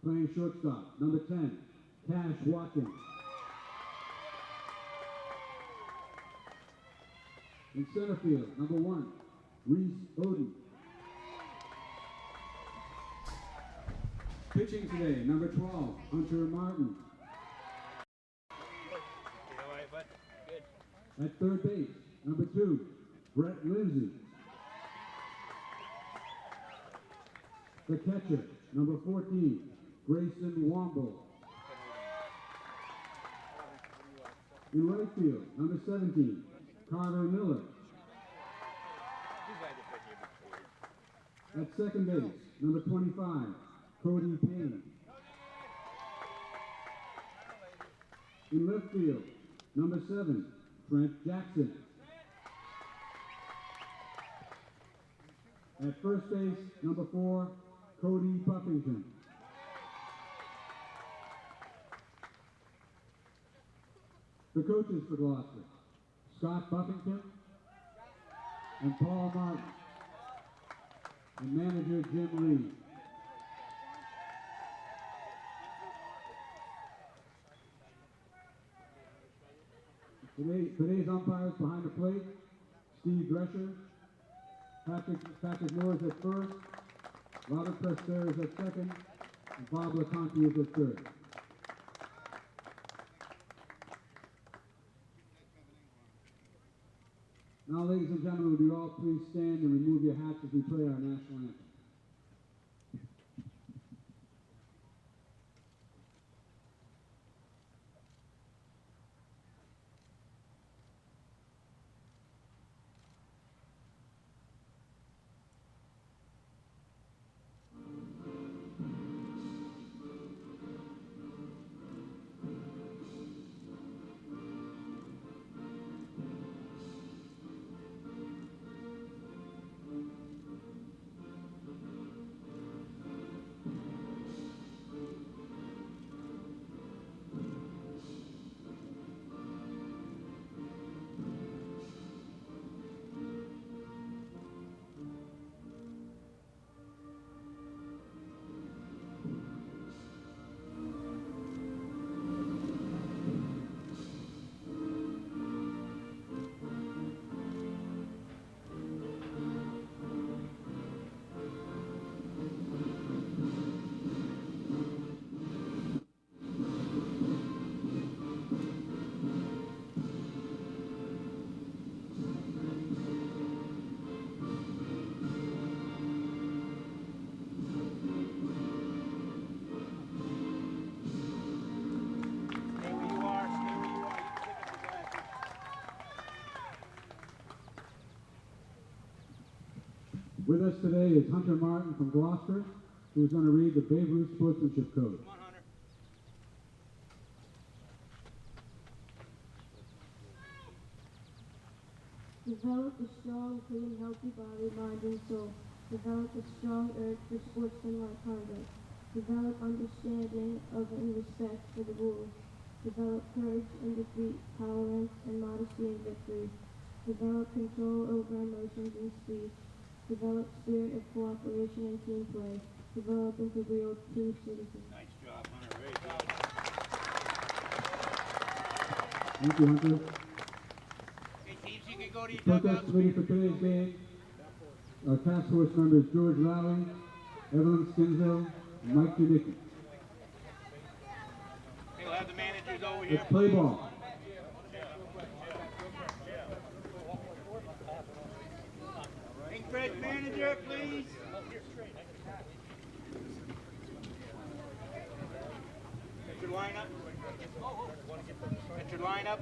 Playing shortstop, number 10, Cash Watkins. In center field, number 1, Reese Odin. Pitching today, number 12, Hunter Martin. At third base, number 2, Brett Lindsay. The catcher, number 14, Grayson Womble. In right field, number 17, Carter Miller. At second base, number 25, Cody Payne. In left field, number 7, Trent Jackson. At first base, number 4, Cody Buffington. The coaches for Gloucester, Scott Buffington and Paul Martin, and manager Jim Lee. Today's umpires behind the plate, Steve Drescher, Patrick Moore is at first, Robert Prester is at second, and Bob LeConte is at third. Now, ladies and gentlemen, would you all please stand and remove your hats as we play our national anthem. With us today is Hunter Martin from Gloucester, who is going to read the Babe Ruth Sportsmanship Code. Come on, Hunter. Develop a strong, clean, healthy body, mind, and soul. Develop a strong urge for sportsmanlike conduct. Develop understanding of and respect for the rules. Develop courage in defeat, tolerance, and modesty in victory. Develop control over emotions and speech. Develop spirit of cooperation and team play. Develop into real true citizens. Nice job, Hunter. Very good. Thank you, Hunter. Okay, teams, you can go to your Protest dugouts. committee for today's game. Our task force members George Lally, Evelyn Skinzel, and Mike Janicki. Okay, we'll have the managers over here. Let's play ball. Kingsbridge manager, please. Get your lineup. Get your lineup.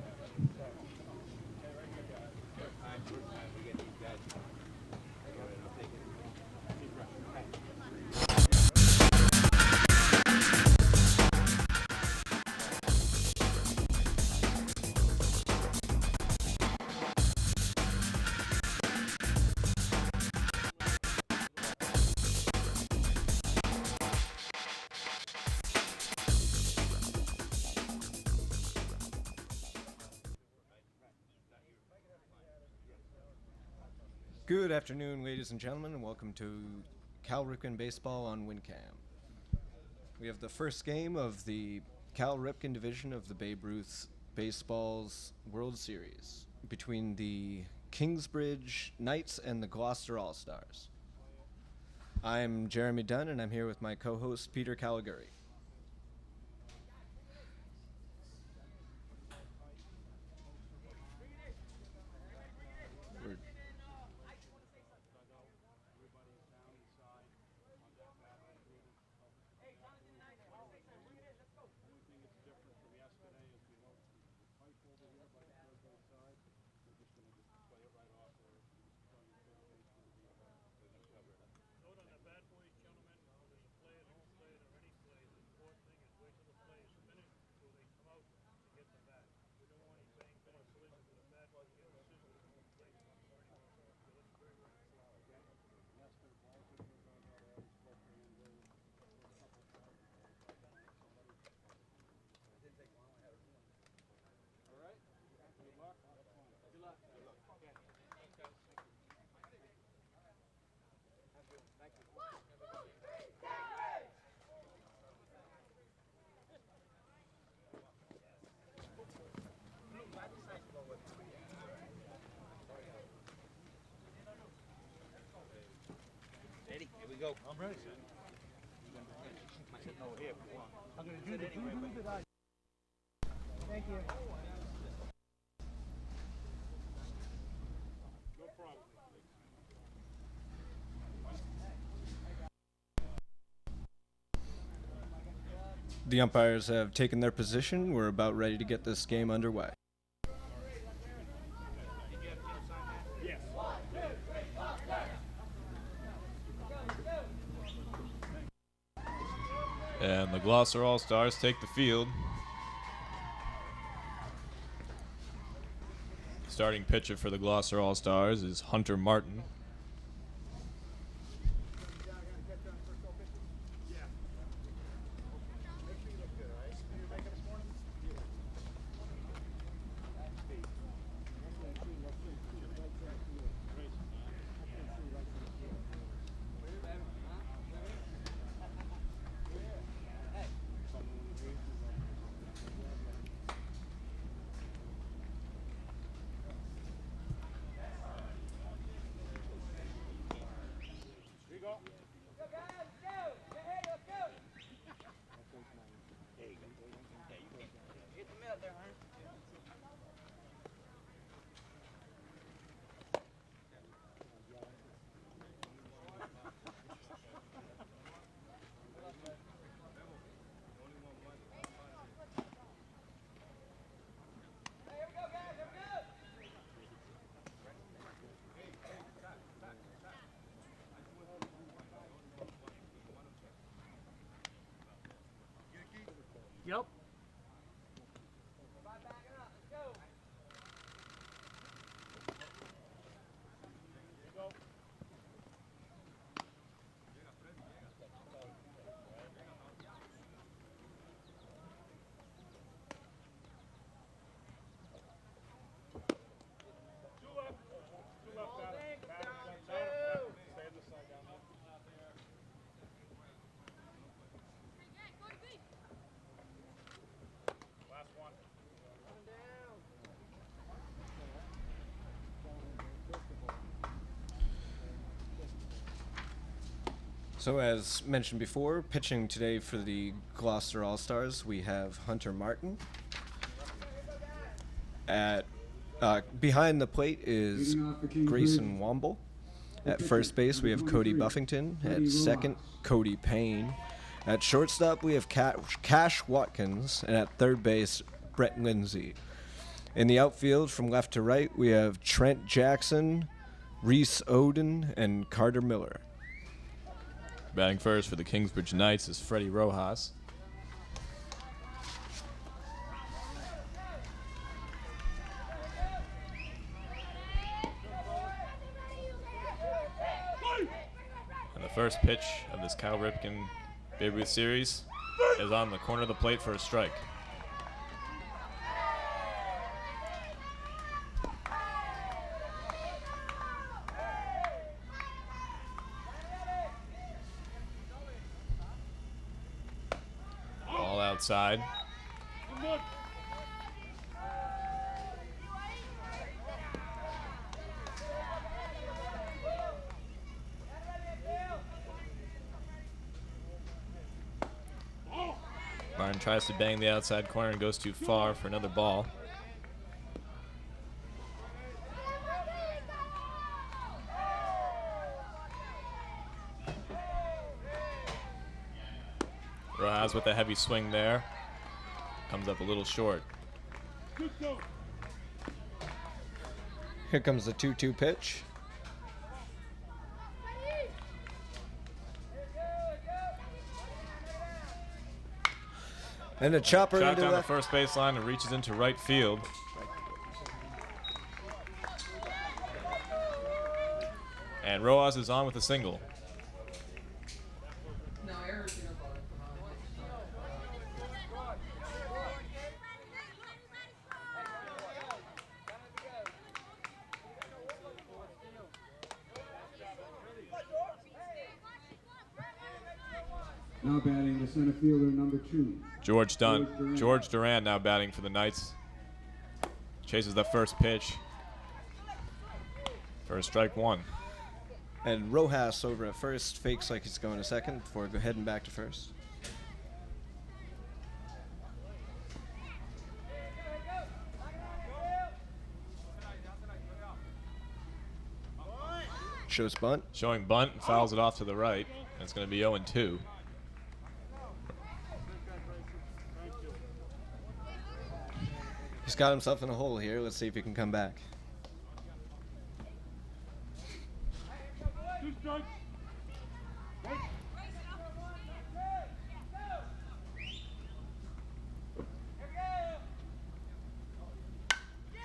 We get these guys. I'll take it. Good afternoon, ladies and gentlemen, and welcome to Cal Ripken Baseball on WinCam. We have the first game of the Cal Ripken division of the Babe Ruth Baseball's World Series between the Kingsbridge Knights and the Gloucester All-Stars. I'm Jeremy Dunn, and I'm here with my co-host Peter Caligari. Ready? Here we go. I'm ready, sir. I'm sitting over here if you want. I'm going to do it anyway. Thank you. No problem. The umpires have taken their position. We're about ready to get this game underway. Yes. And the Gloucester All-Stars take the field. Starting pitcher for the Gloucester All-Stars is Hunter Martin. Yep. So as mentioned before, pitching today for the Gloucester All-Stars, we have Hunter Martin. At behind the plate is Grayson Womble. At first base, we have Cody Buffington. At second, Cody Payne. At shortstop, we have Cash Watkins. And at third base, Brett Lindsay. In the outfield, from left to right, we have Trent Jackson, Reese Oden, and Carter Miller. Batting first for the Kingsbridge Knights is Freddie Rojas. And the first pitch of this Cal Ripken Babe Ruth series is on the corner of the plate for a strike. outside. Martin tries to bang the outside corner and goes too far for another ball. Rojas with a heavy swing there. Comes up a little short. Here comes the 2-2 pitch. And a chopper Shot into down the left. first baseline and reaches into right field. And Rojas is on with a single. Now batting the center fielder, number 2. George Dunn. George Duran now batting for the Knights. Chases the first pitch for a strike one. And Rojas over at first fakes like he's going to second before heading back to first. Shows bunt. Showing bunt and fouls it off to the right. And it's going to be 0-2. He's got himself in a hole here. Let's see if he can come back.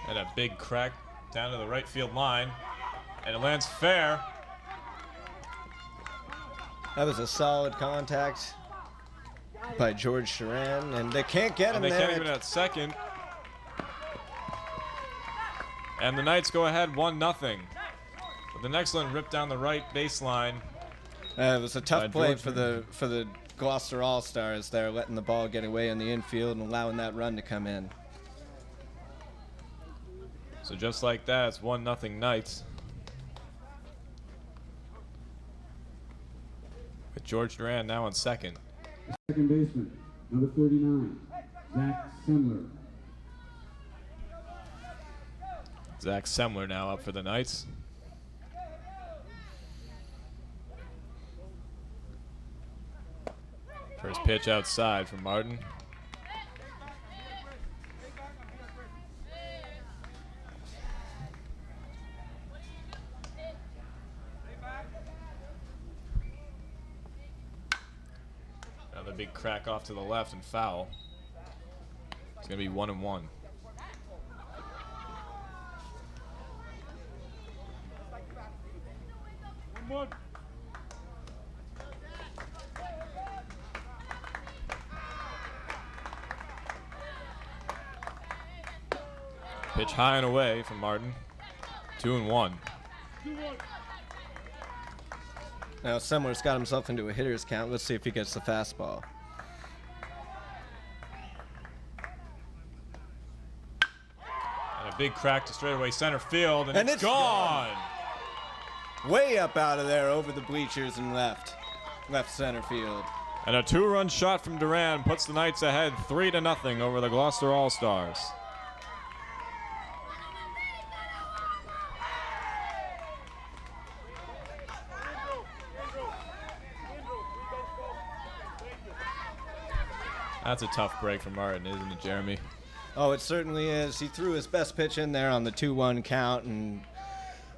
And a big crack down to the right field line. And it lands fair. That was a solid contact by George Duran, and they can't get him And they there. can't even at second. And the Knights go ahead 1-0. With an excellent rip down the right baseline. It was a tough play George for the Gloucester All-Stars there, letting the ball get away in the infield and allowing that run to come in. So just like that, it's 1-0 Knights. With George Duran now on second. Second baseman, number 39, Zach Semler. Zach Semler now up for the Knights. First pitch outside from Martin. Another big crack off to the left and foul. It's going to be 1-1. Pitch high and away from Martin. 2-1. Now Semler's got himself into a hitter's count. Let's see if he gets the fastball. And a big crack to straightaway center field, and it's it's gone. Way up out of there over the bleachers and left center field. And a 2-run shot from Duran puts the Knights ahead 3-0 over the Gloucester All-Stars. That's a tough break for Martin, isn't it, Jeremy? Oh, it certainly is. He threw his best pitch in there on the 2-1 count, and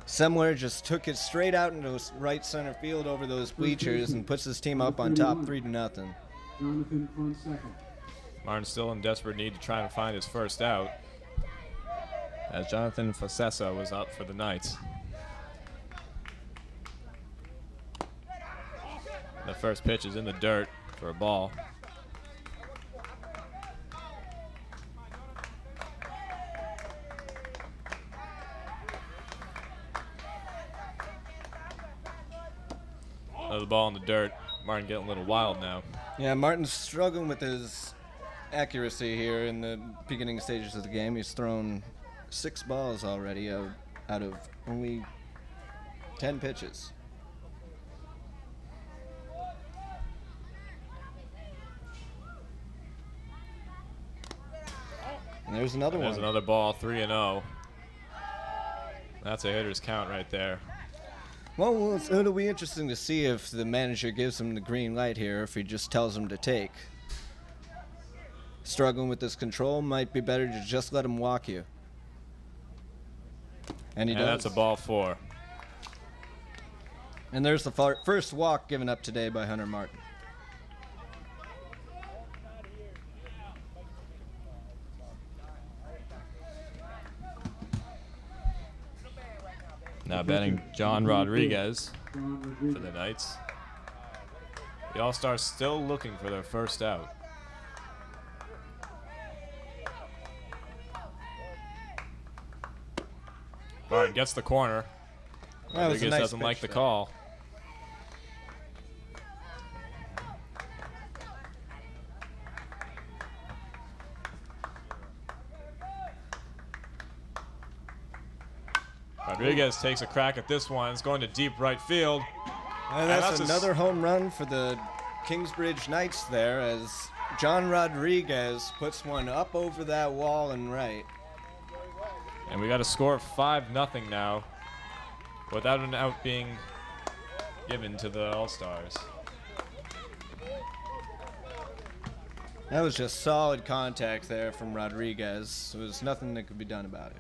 Semler just took it straight out into right center field over those bleachers and puts his team up on top 3-0. Jonathan on second. Martin's still in desperate need to try and find his first out, as Jonathan Facessa was up for the Knights. The first pitch is in the dirt for a ball. Another ball in the dirt. Martin getting a little wild now. Yeah, Martin's struggling with his accuracy here in the beginning stages of the game. He's thrown 6 balls already out of only 10 pitches. And there's another one. There's another ball, 3-0. That's a hitter's count right there. Well, it'll be interesting to see if the manager gives him the green light here, if he just tells him to take. Struggling with this control, might be better to just let him walk you. And he does. That's a ball 4. And there's the first walk given up today by Hunter Martin. Now batting John Rodriguez for the Knights. The All-Stars still looking for their first out. Martin gets the corner. That was a Rodriguez nice doesn't like pitch the there. call. Rodriguez takes a crack at this one. It's going to deep right field. And that's another home run for the Kingsbridge Knights there, as John Rodriguez puts one up over that wall and right. And we got a score of 5-0 now, without an out being given to the All-Stars. That was just solid contact there from Rodriguez. There was nothing that could be done about it.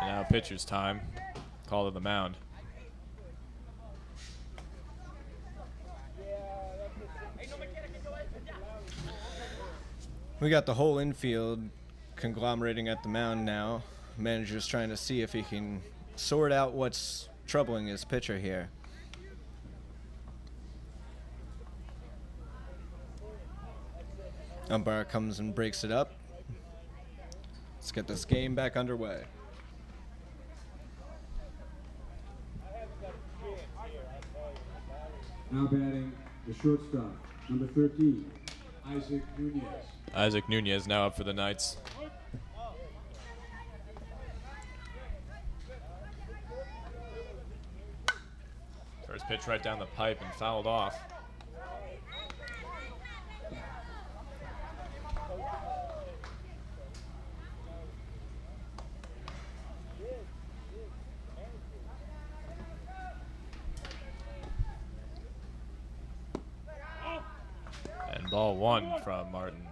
And now pitcher's time. Call to the mound. We got the whole infield conglomerating at the mound now. Manager's trying to see if he can sort out what's troubling his pitcher here. Umpire comes and breaks it up. Let's get this game back underway. Now batting the shortstop, number 13, Isaac Nunez. Isaac Nunez now up for the Knights. First pitch right down the pipe and fouled off. And ball 1 from Martin.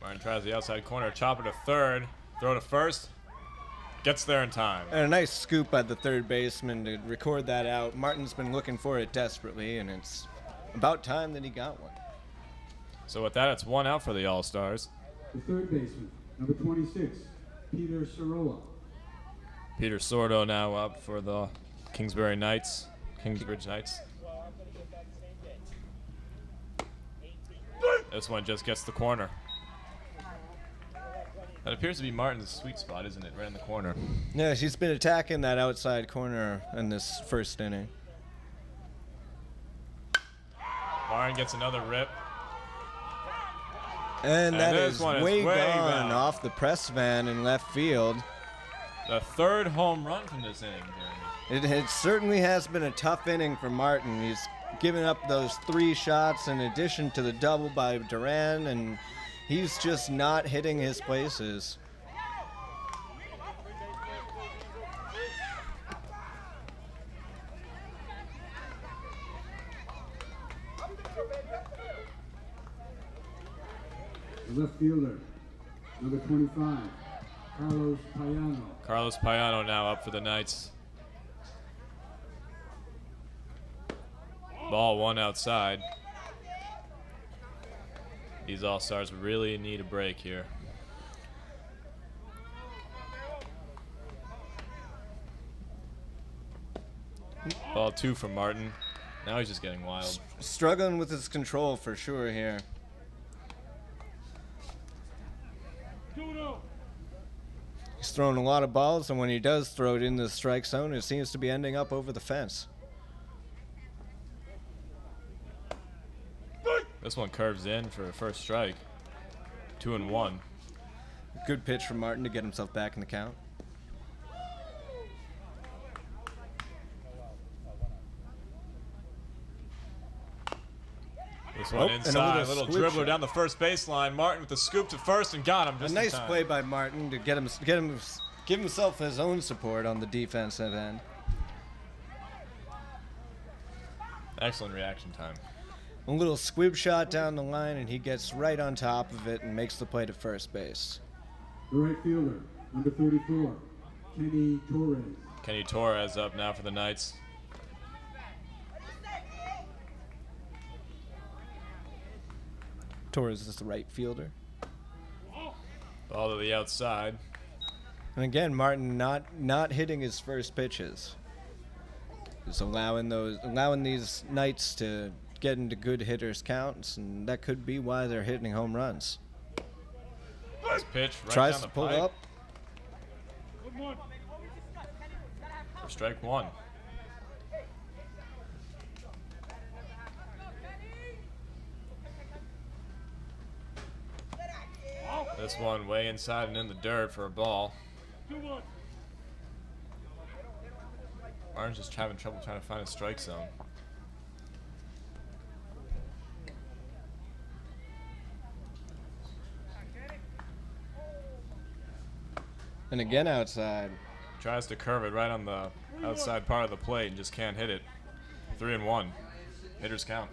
Martin tries the outside corner, chopper to third, throw to first, gets there in time. And a nice scoop by the third baseman to record that out. Martin's been looking for it desperately, and it's about time that he got one. So with that, it's 1 out for the All-Stars. The third baseman, number 26, Peter Sorolla. Peter Sordo now up for the Kingsbridge Knights. This one just gets the corner. That appears to be Martin's sweet spot, isn't it? Right in the corner. Yeah, he's been attacking that outside corner in this first inning. Martin gets another rip. And that this is one is way way gone gone. off the press van in left field. The third home run from this inning, Jeremy. It certainly has been a tough inning for Martin. He's given up those 3 shots in addition to the double by Duran, and he's just not hitting his places. The left fielder, number 25, Carlos Payano. Carlos Payano now up for the Knights. Ball 1 outside. These All-Stars really need a break here. Ball 2 from Martin. Now he's just getting wild. Struggling with his control for sure here. He's throwing a lot of balls, and when he does throw it in the strike zone, it seems to be ending up over the fence. This one curves in for a first strike. 2-1. Good pitch from Martin to get himself back in the count. This one and inside, a little squib dribbler shot. down the first baseline. Martin with the scoop to first and got him just A nice in time. play by Martin to give himself his own support on the defensive end. Excellent reaction time. A little squib shot down the line, and he gets right on top of it and makes the play to first base. The right fielder, number 34, Kenny Torres. Kenny Torres up now for the Knights. Torres is the right fielder. Ball to the outside. And again, Martin not hitting his first pitches. Just allowing these Knights to get into good hitters' counts, and that could be why they're hitting home runs. Nice pitch right Tries down to the pull pipe. up. For strike one. This one way inside and in the dirt for a ball. Martin's just having trouble trying to find a strike zone. And again outside. Tries to curve it right on the outside part of the plate and just can't hit it. 3-1. Hitters count.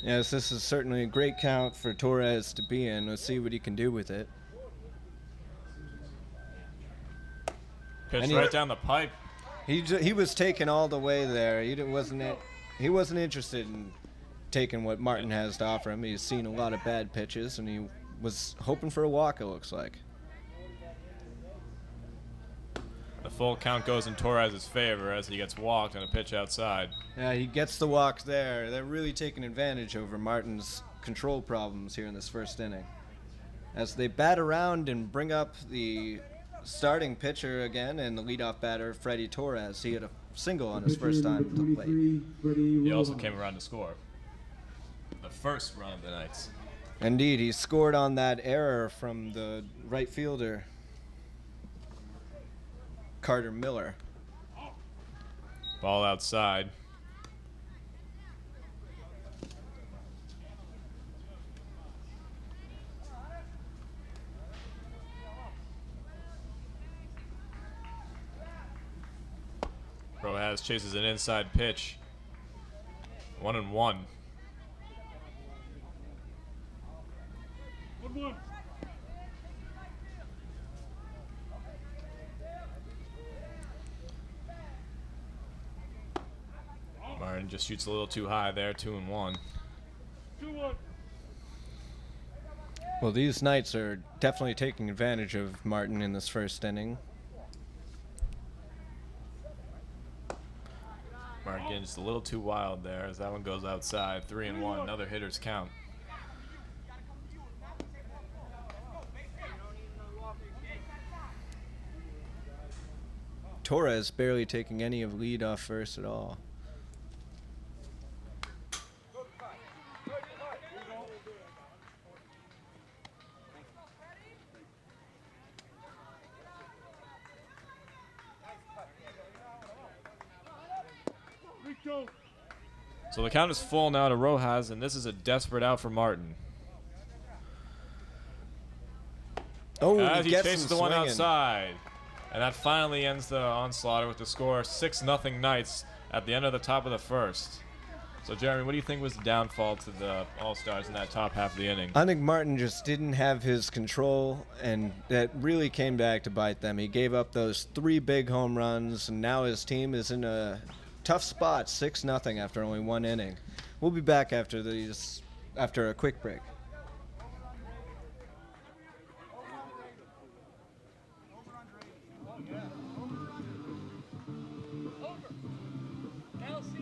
Yes, this is certainly a great count for Torres to be in. Let's see what he can do with it. Pitch And he- right down the pipe. He was taken all the way there. He wasn't interested in taking what Martin has to offer him. He's seen a lot of bad pitches, and he was hoping for a walk, it looks like. The full count goes in Torres' favor as he gets walked on a pitch outside. Yeah, he gets the walk there. They're really taking advantage over Martin's control problems here in this first inning. As they bat around and bring up the starting pitcher again and the leadoff batter, Freddie Torres. He had a single on his first time at the plate. He also came around to score. The first run of the Knights. Indeed, he scored on that error from the right fielder, Carter Miller. Ball outside. Rojas chases an inside pitch. 1-1. Martin just shoots a little too high there. 2-1. Well, these Knights are definitely taking advantage of Martin in this first inning. Martin getting just a little too wild there as that one goes outside. 3-1. Another hitter's count. Torres barely taking any of lead off first at all. So the count is full now to Rojas, and this is a desperate out for Martin. Oh, As he gets chases him the one swinging. outside. And that finally ends the onslaught with the score 6-0 Knights at the end of the top of the first. So, Jeremy, what do you think was the downfall to the All-Stars in that top half of the inning? I think Martin just didn't have his control, and that really came back to bite them. He gave up those 3 big home runs, and now his team is in a tough spot, 6-0 after only 1 inning. We'll be back after a quick break. Nelson.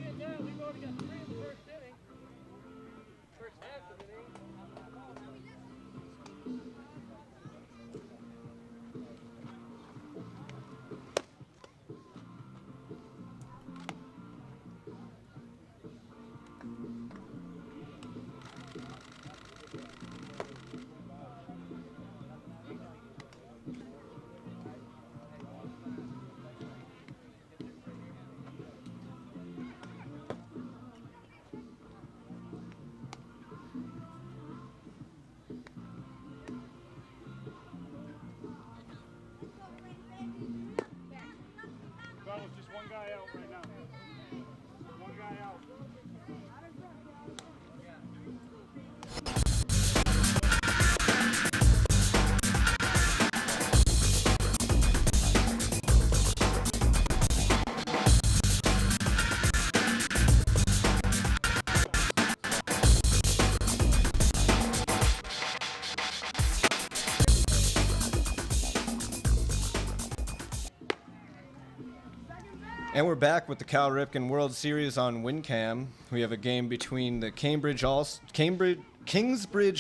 And we're back with the Cal Ripken World Series on WinCam. We have a game between the Kingsbridge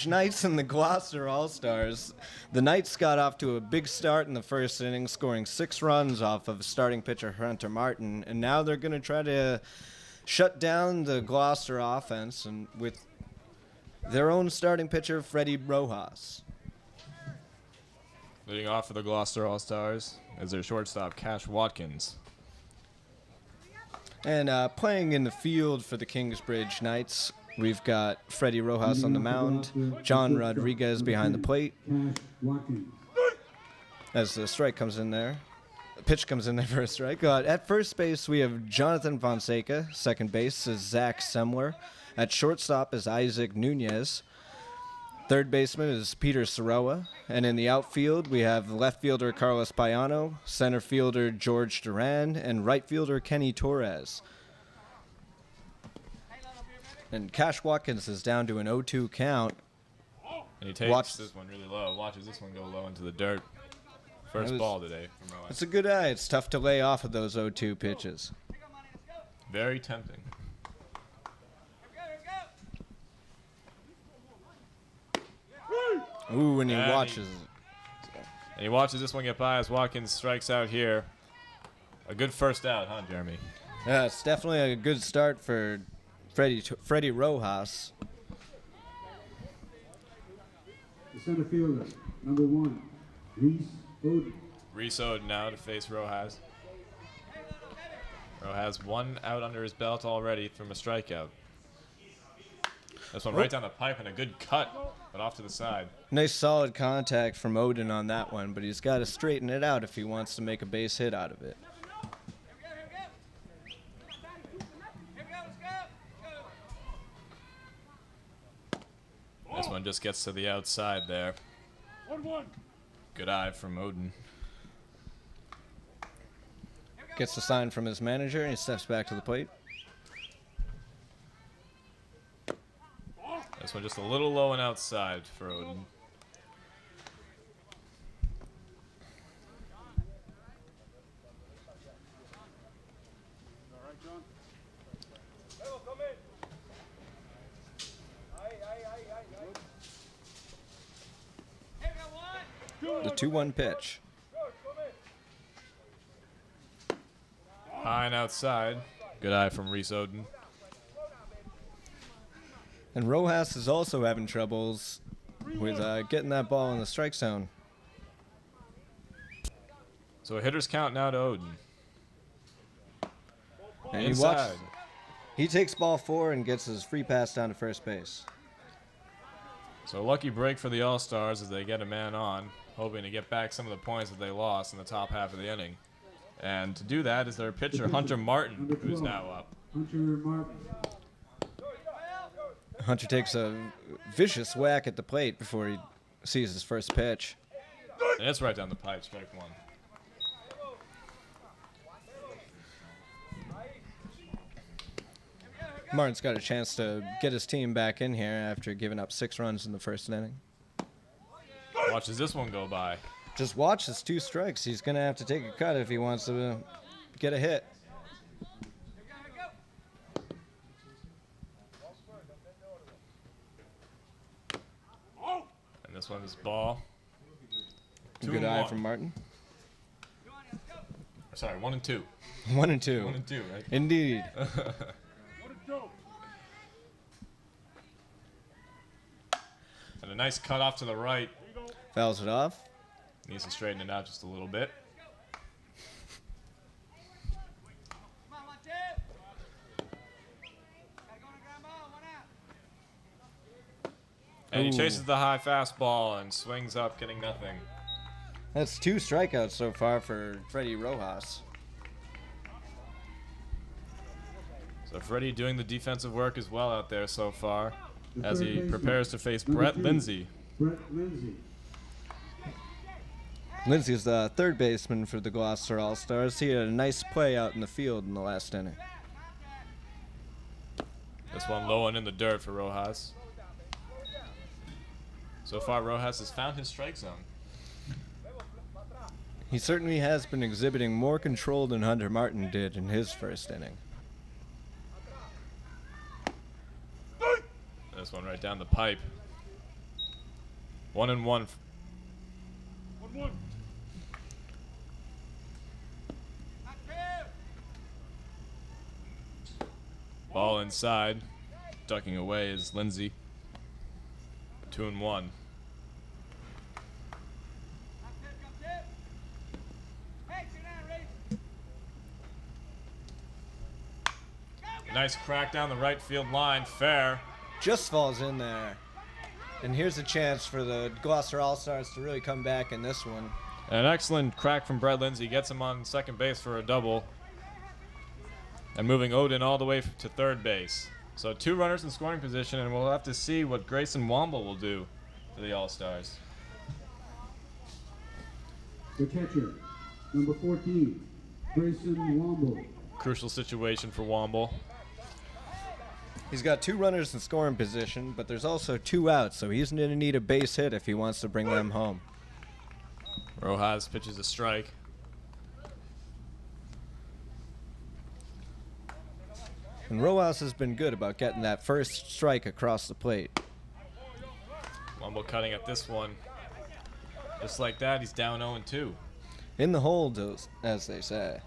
Knights and the Gloucester All-Stars. The Knights got off to a big start in the first inning, scoring 6 runs off of starting pitcher Hunter Martin, and now they're going to try to shut down the Gloucester offense and with their own starting pitcher, Freddie Rojas. Leading off for the Gloucester All-Stars is their shortstop, Cash Watkins. And playing in the field for the Kingsbridge Knights, we've got Freddie Rojas on the mound, John Rodriguez behind the plate. As the strike comes in there, the pitch comes in there for a strike. At first base, we have Jonathan Fonseca. Second base is Zach Semler. At shortstop is Isaac Nunez. Third baseman is Peter Soroa. And in the outfield, we have left fielder Carlos Payano, center fielder George Duran, and right fielder Kenny Torres. And Cash Watkins is down to an 0-2 count. And he takes this one really low. Watches this one go low into the dirt. First ball today from Rowan. It's a good eye. It's tough to lay off of those 0-2 pitches. Very tempting. Ooh, and he And watches. And he watches this one get by as Watkins strikes out here. A good first out, huh, Jeremy? Yeah, it's definitely a good start for Freddie Rojas. The center fielder, number 1, Reese Oden. Reese Oden now to face Rojas. Rojas 1 out under his belt already from a strikeout. This one right down the pipe and a good cut, but off to the side. Nice solid contact from Oden on that one, but he's got to straighten it out if he wants to make a base hit out of it. This one just gets to the outside there. Good eye from Oden. Gets the sign from his manager, and he steps back to the plate. This one just a little low and outside for Oden. The 2-1 pitch. High and outside. Good eye from Reese Oden. And Rojas is also having troubles with getting that ball in the strike zone. So a hitter's count now to Oden. And Inside. he takes ball 4 and gets his free pass down to first base. So a lucky break for the All-Stars as they get a man on, hoping to get back some of the points that they lost in the top half of the inning. And to do that is their pitcher, Hunter Martin, who's now up. Hunter Martin. Hunter takes a vicious whack at the plate before he sees his first pitch. And it's right down the pipe, strike 1. Martin's got a chance to get his team back in here after giving up 6 runs in the first inning. Watches this one go by. Just watch his 2 strikes. He's going to have to take a cut if he wants to get a hit. And this one is ball. Good eye from Martin. Sorry, 1 and 2. 1 and 2. 1 and 2, right? Indeed. And a nice cut off to the right. Fouls it off. Needs to straighten it out just a little bit. And he Ooh. chases the high fastball and swings up, getting nothing. That's 2 strikeouts so far for Freddie Rojas. So Freddie doing the defensive work as well out there so far The as third he baseman, prepares to face number Brett 2, Lindsay. Brett Lindsay. Lindsay's the third baseman for the Gloucester All-Stars. He had a nice play out in the field in the last inning. This one low and in the dirt for Rojas. So far, Rojas has found his strike zone. He certainly has been exhibiting more control than Hunter Martin did in his first inning. This one right down the pipe. 1-1. Ball inside. Ducking away is Lindsay. 2-1. Nice crack down the right field line. Fair. Just falls in there. And here's a chance for the Gloucester All-Stars to really come back in this one. An excellent crack from Brett Lindsay. Gets him on second base for a double. And moving Odin all the way to third base. So 2 runners in scoring position, and we'll have to see what Grayson Womble will do for the All-Stars. The catcher, number 14, Grayson Womble. Crucial situation for Womble. He's got 2 runners in scoring position, but there's also 2 outs, so he's going to need a base hit if he wants to bring them home. Rojas pitches a strike. And Rojas has been good about getting that first strike across the plate. Womble cutting at this one. Just like that, he's down 0-2. In the hold, as they say.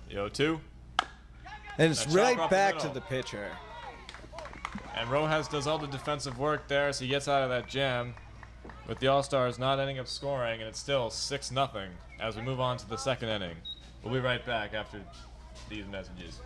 The 0-2. And it's That chopper right up the back to middle. the pitcher. And Rojas does all the defensive work there, so he gets out of that jam. With the All-Stars not ending up scoring, and it's still 6-0 as we move on to the second inning. We'll be right back after these messages.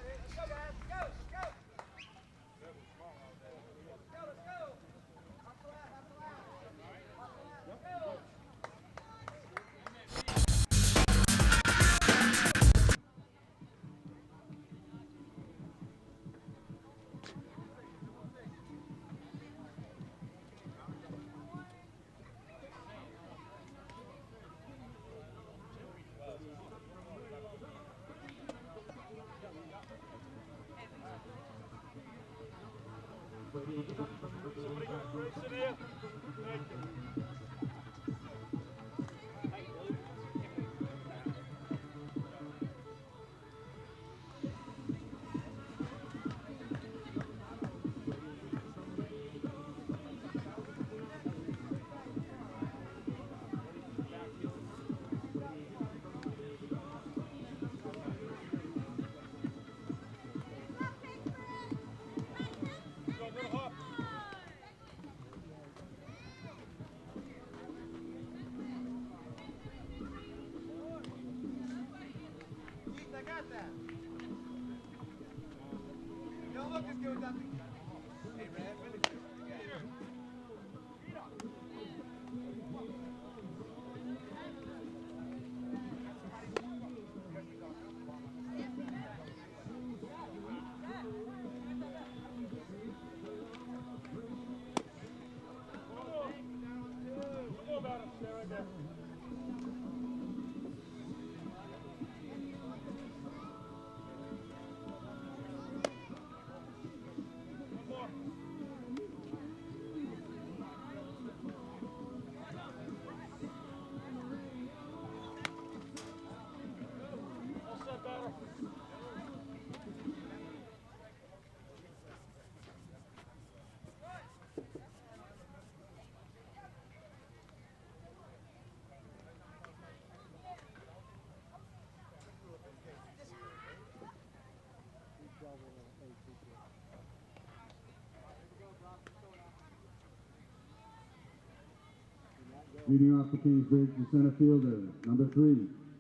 Leading off the Kingsbridge, the center fielder, number 3,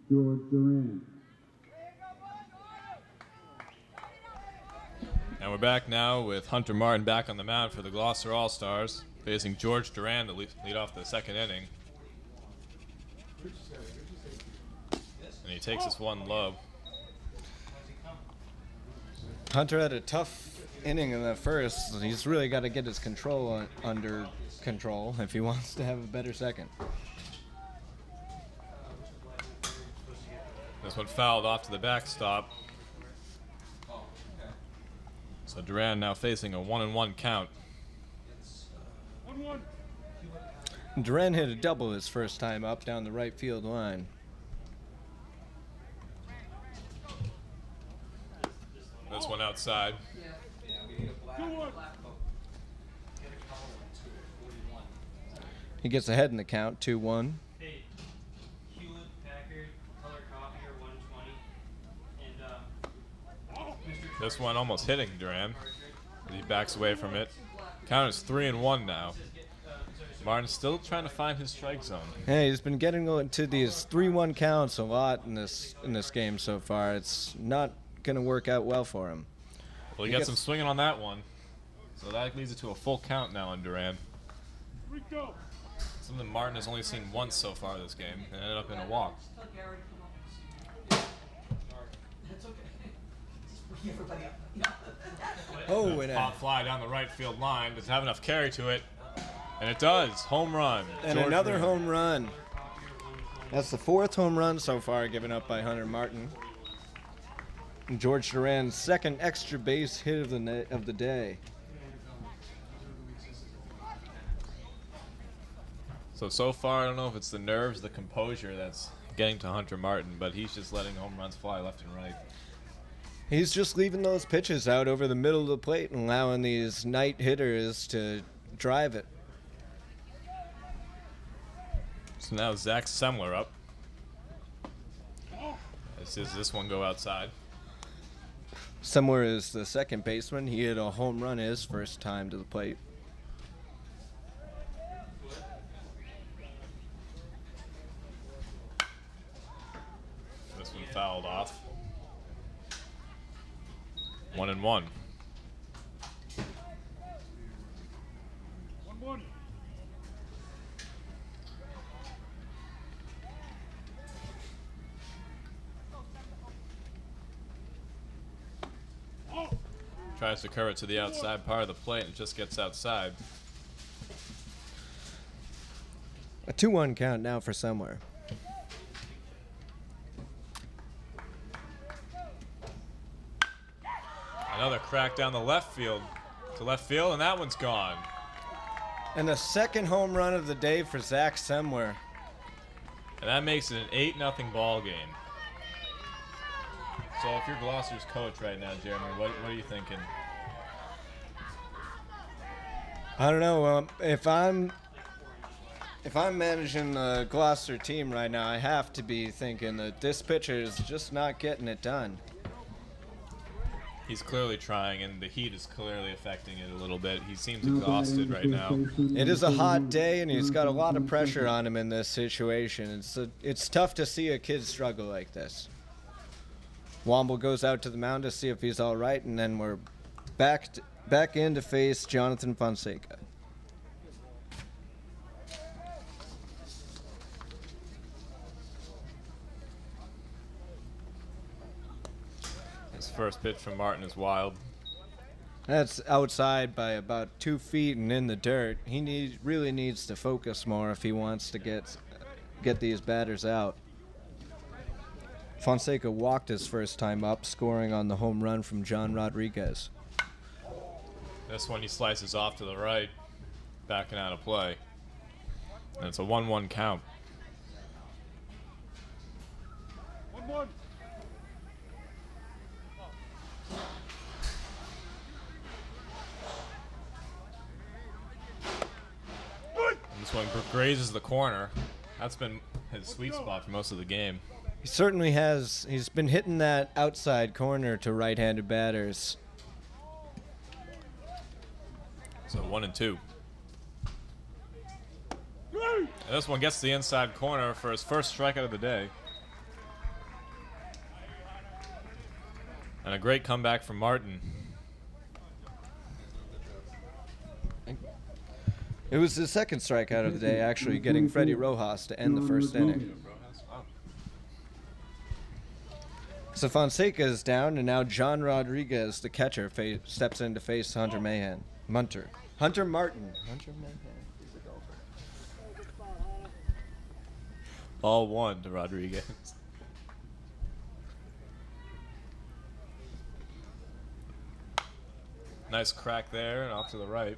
George Duran. And we're back now with Hunter Martin back on the mound for the Gloucester All-Stars, facing George Duran to lead off the second inning. And he takes this one low. Hunter had a tough inning in the first. He's really got to get his control under control if he wants to have a better second. This one fouled off to the backstop. So Duran now facing a 1-1 count. Duran hit a double his first time up down the right field line. This one outside. He gets ahead in the count, 2-1. Hey, Hewlett Packard color copier 120, and This one almost hitting Duran. He backs away from it. Count is 3-1 now. Martin's still trying to find his strike zone. Hey, he's been getting to these 3-1 counts a lot in this game so far. It's not going to work out well for him. Well, he gets him swinging on that one. So that leads it to a full count now on Duran. Something Martin has only seen once so far this game, and ended up in a walk. Oh, and Pop fly down the right field line. Does it have enough carry to it? And it does. Home run. And George another Duran. home run. That's the 4th home run so far given up by Hunter Martin. And George Duran's 2nd extra base hit of the day. So far, I don't know if it's the nerves, the composure that's getting to Hunter Martin, but he's just letting home runs fly left and right. He's just leaving those pitches out over the middle of the plate and allowing these night hitters to drive it. So now Zach Semler up. Does this one go outside? Semler is the second baseman. He hit a home run his first time to the plate. This one fouled off. 1-1. Tries to curve it to the outside part of the plate and it just gets outside. A 2-1 count now for Semler. Another crack down the left field to left field, and that one's gone. And the 2nd home run of the day for Zach Semler. And that makes it an 8-0 ball game. So if you're Gloucester's coach right now, Jeremy, what are you thinking? I don't know. If I'm managing the Gloucester team right now, I have to be thinking that this pitcher is just not getting it done. He's clearly trying, and the heat is clearly affecting it a little bit. He seems exhausted right now. It is a hot day, and he's got a lot of pressure on him in this situation. It's tough to see a kid struggle like this. Womble goes out to the mound to see if he's all right, and then we're back in to face Jonathan Fonseca. His first pitch from Martin is wild. That's outside by about 2 feet and in the dirt. He really needs to focus more if he wants to get these batters out. Fonseca walked his first time up, scoring on the home run from John Rodriguez. This one he slices off to the right, backing out of play. And it's a 1-1 count. 1-1. This one grazes the corner. That's been his sweet spot for most of the game. He certainly has. He's been hitting that outside corner to right-handed batters. So 1-2. And this one gets to the inside corner for his first strikeout of the day. And a great comeback from Martin. It was his second strikeout of the day, actually, getting Freddie Rojas to end the first inning. So Fonseca is down, and now John Rodriguez, the catcher, steps in to face Hunter Martin. Hunter Martin. He's a golfer. All 1 to Rodriguez. Nice crack there and off to the right.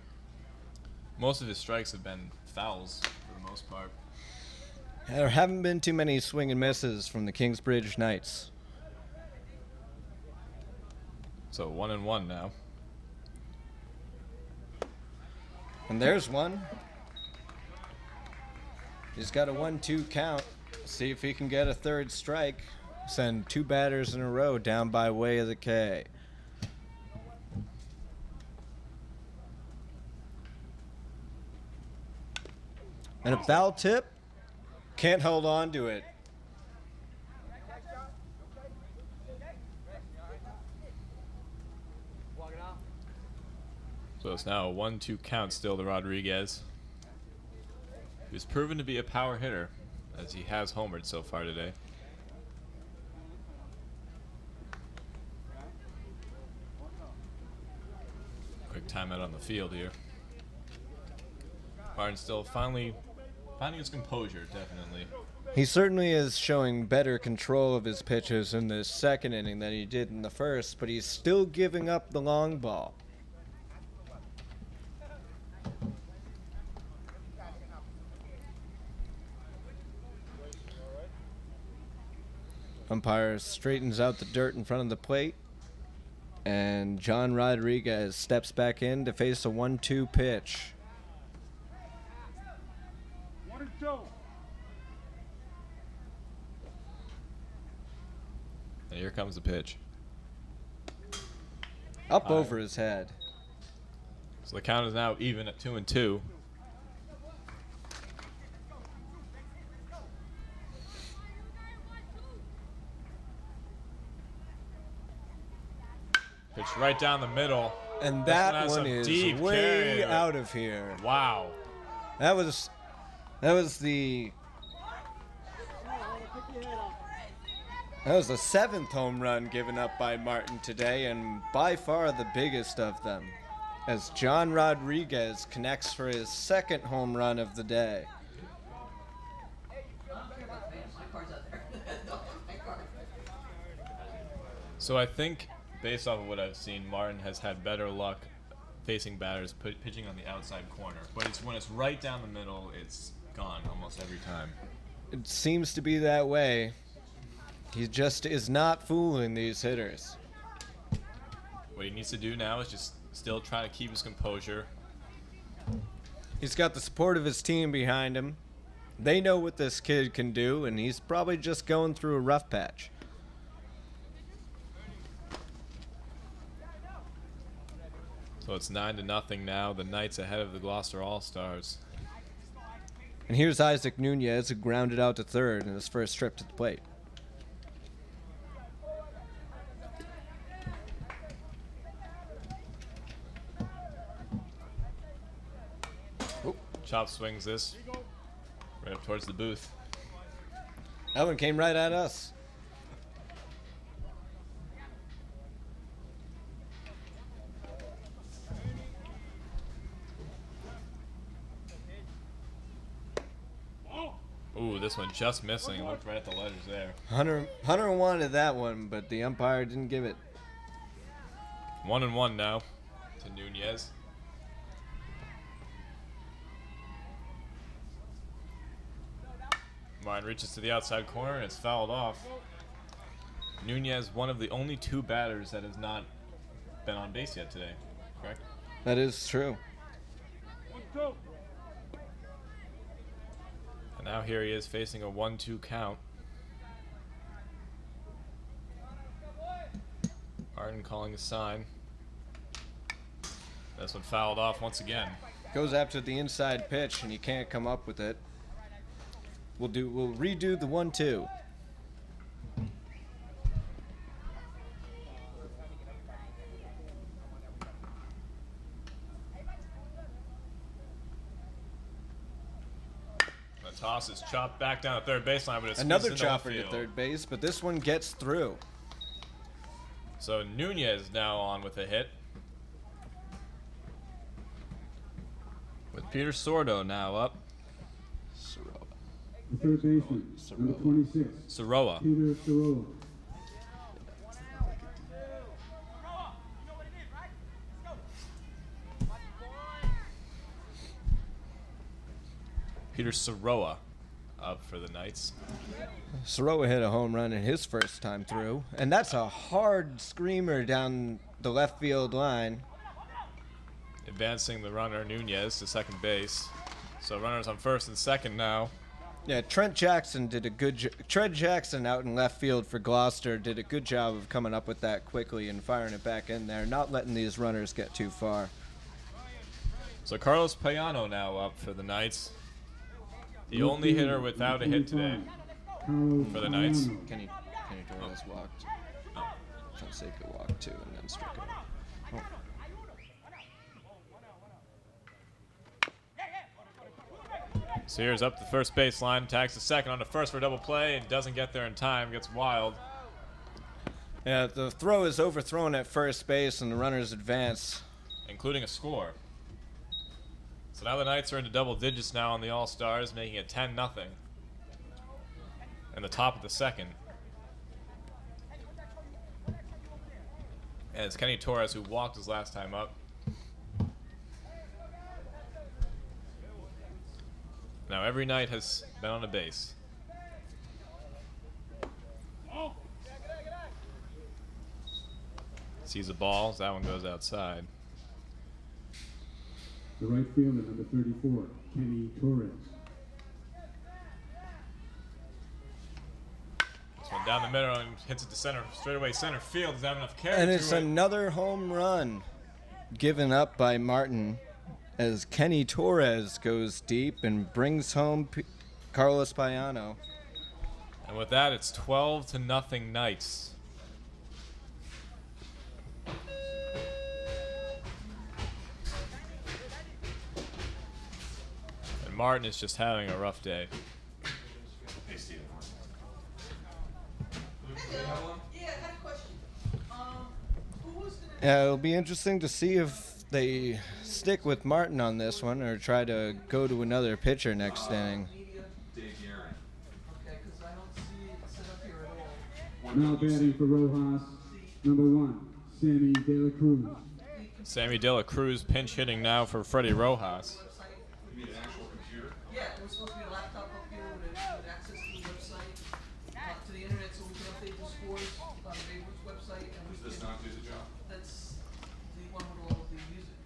Most of his strikes have been fouls for the the most part. There haven't been too many swing and misses from the Kingsbridge Knights. So 1-1 now. And there's one. He's got a 1-2 count. See if he can get a third strike. Send 2 batters in a row down by way of the K. And a foul tip. Can't hold on to it. So it's now a 1-2 count still to Rodriguez, who's proven to be a power hitter, as he has homered so far today. Quick timeout on the field here. Martin still finding his composure, definitely. He certainly is showing better control of his pitches in the second inning than he did in the first, but he's still giving up the long ball. Umpire straightens out the dirt in front of the plate, and John Rodriguez steps back in to face a 1-2 pitch. 1-2. And here comes the pitch. Up over his head. So the count is now even at 2-2. Pitch right down the middle. And This that has one some is deep way carry. out of here. Wow. That was the 7th home run given up by Martin today, and by far the biggest of them, as John Rodriguez connects for his 2nd home run of the day. So I think, based off of what I've seen, Martin has had better luck facing batters pitching on the outside corner. But when it's right down the middle, it's gone almost every time. It seems to be that way. He just is not fooling these hitters. What he needs to do now is just still try to keep his composure. He's got the support of his team behind him. They know what this kid can do, and he's probably just going through a rough patch. So it's 9-0 now. The Knights ahead of the Gloucester All-Stars. And here's Isaac Nunez, who grounded out to third in his first trip to the plate. Chop swings this right up towards the booth. That one came right at us. Ooh, this one just missing. Looked right at the letters there. Hunter wanted that one, but the umpire didn't give it. 1-1 now to Nunez. Martin reaches to the outside corner and it's fouled off. Nunez, one of the only 2 batters that has not been on base yet today, correct? That is true. 1-2. And now here he is facing a 1-2 count. Martin calling a sign. This one fouled off once again. Goes after the inside pitch, and you can't come up with it. We'll redo the 1-2. The toss is chopped back down the third baseline, but it's Another chopper to third base, but this one gets through. So Nunez now on with a hit. With Peter Sordo now up. The third baseman, number 26, Soroa. Peter Sorolla. Peter Soroa up for the Knights. Soroa hit a home run in his first time through, and that's a hard screamer down the left field line. Advancing the runner, Nunez, to second base. So runners on first and second now. Yeah, Trent Jackson did a good Trent Jackson out in left field for Gloucester did a good job of coming up with that quickly and firing it back in there, not letting these runners get too far. So Carlos Payano now up for the Knights. The only hitter without a hit today for the Knights. Kenny Torres walked. Fonseca walked too and then struck out. Oh. Sears up the first baseline, tags the second on the first for a double play and doesn't get there in time, gets wild. Yeah, the throw is overthrown at first base and the runners advance. Including a score. So now the Knights are into double digits now on the All-Stars, making it 10-0. And the top of the second. And it's Kenny Torres who walked his last time up. Now every Knight has been on a base. Sees the ball, that one goes outside. The right fielder, number 34, Kenny Torres. This one down the middle and hits it to center, straightaway center field. Does have enough carry And to it's it. another home run given up by Martin as Kenny Torres goes deep and brings home Carlos Payano. And with that, it's 12-0 Knights. And Martin is just having a rough day. Hey, Steven. Yeah, I had a question. Who was gonna... Yeah, it'll be interesting to see if they stick with Martin on this one or try to go to another pitcher next inning. Dave Guerin. Okay, because I don't see it set up here at all. Now batting for Rojas, number 1, Sammy De La Cruz. Sammy De La Cruz pinch hitting now for Freddie Rojas. You mean an actual computer? Yeah, there was supposed to be a laptop up here with access to the website, to the internet, so we can update the scores on the Babe Ruth's website. And we Does this can, not do the job? that's the one with all of the music.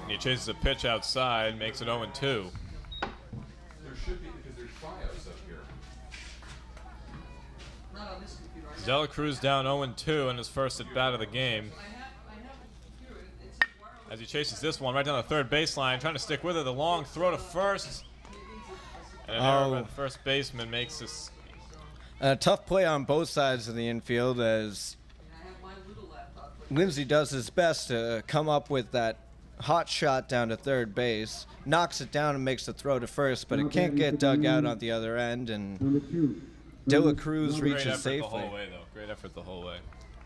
And he chases a pitch outside, makes it 0-2. There should be, because there's BIOS up here. Not on this computer. De La Cruz down 0-2 in his first at bat of the game. I have a computer. It's wireless. As he chases this one right down the third baseline, trying to stick with it. The long throw to first. And an error by the first baseman makes this. A tough play on both sides of the infield as I have my little laptop. Lindsey does his best to come up with that hot shot down to third base, knocks it down and makes the throw to first, but it can't get dug out on the other end, and Number 2, De La Cruz Great reaches effort safely. the whole way, though. Great effort the whole way.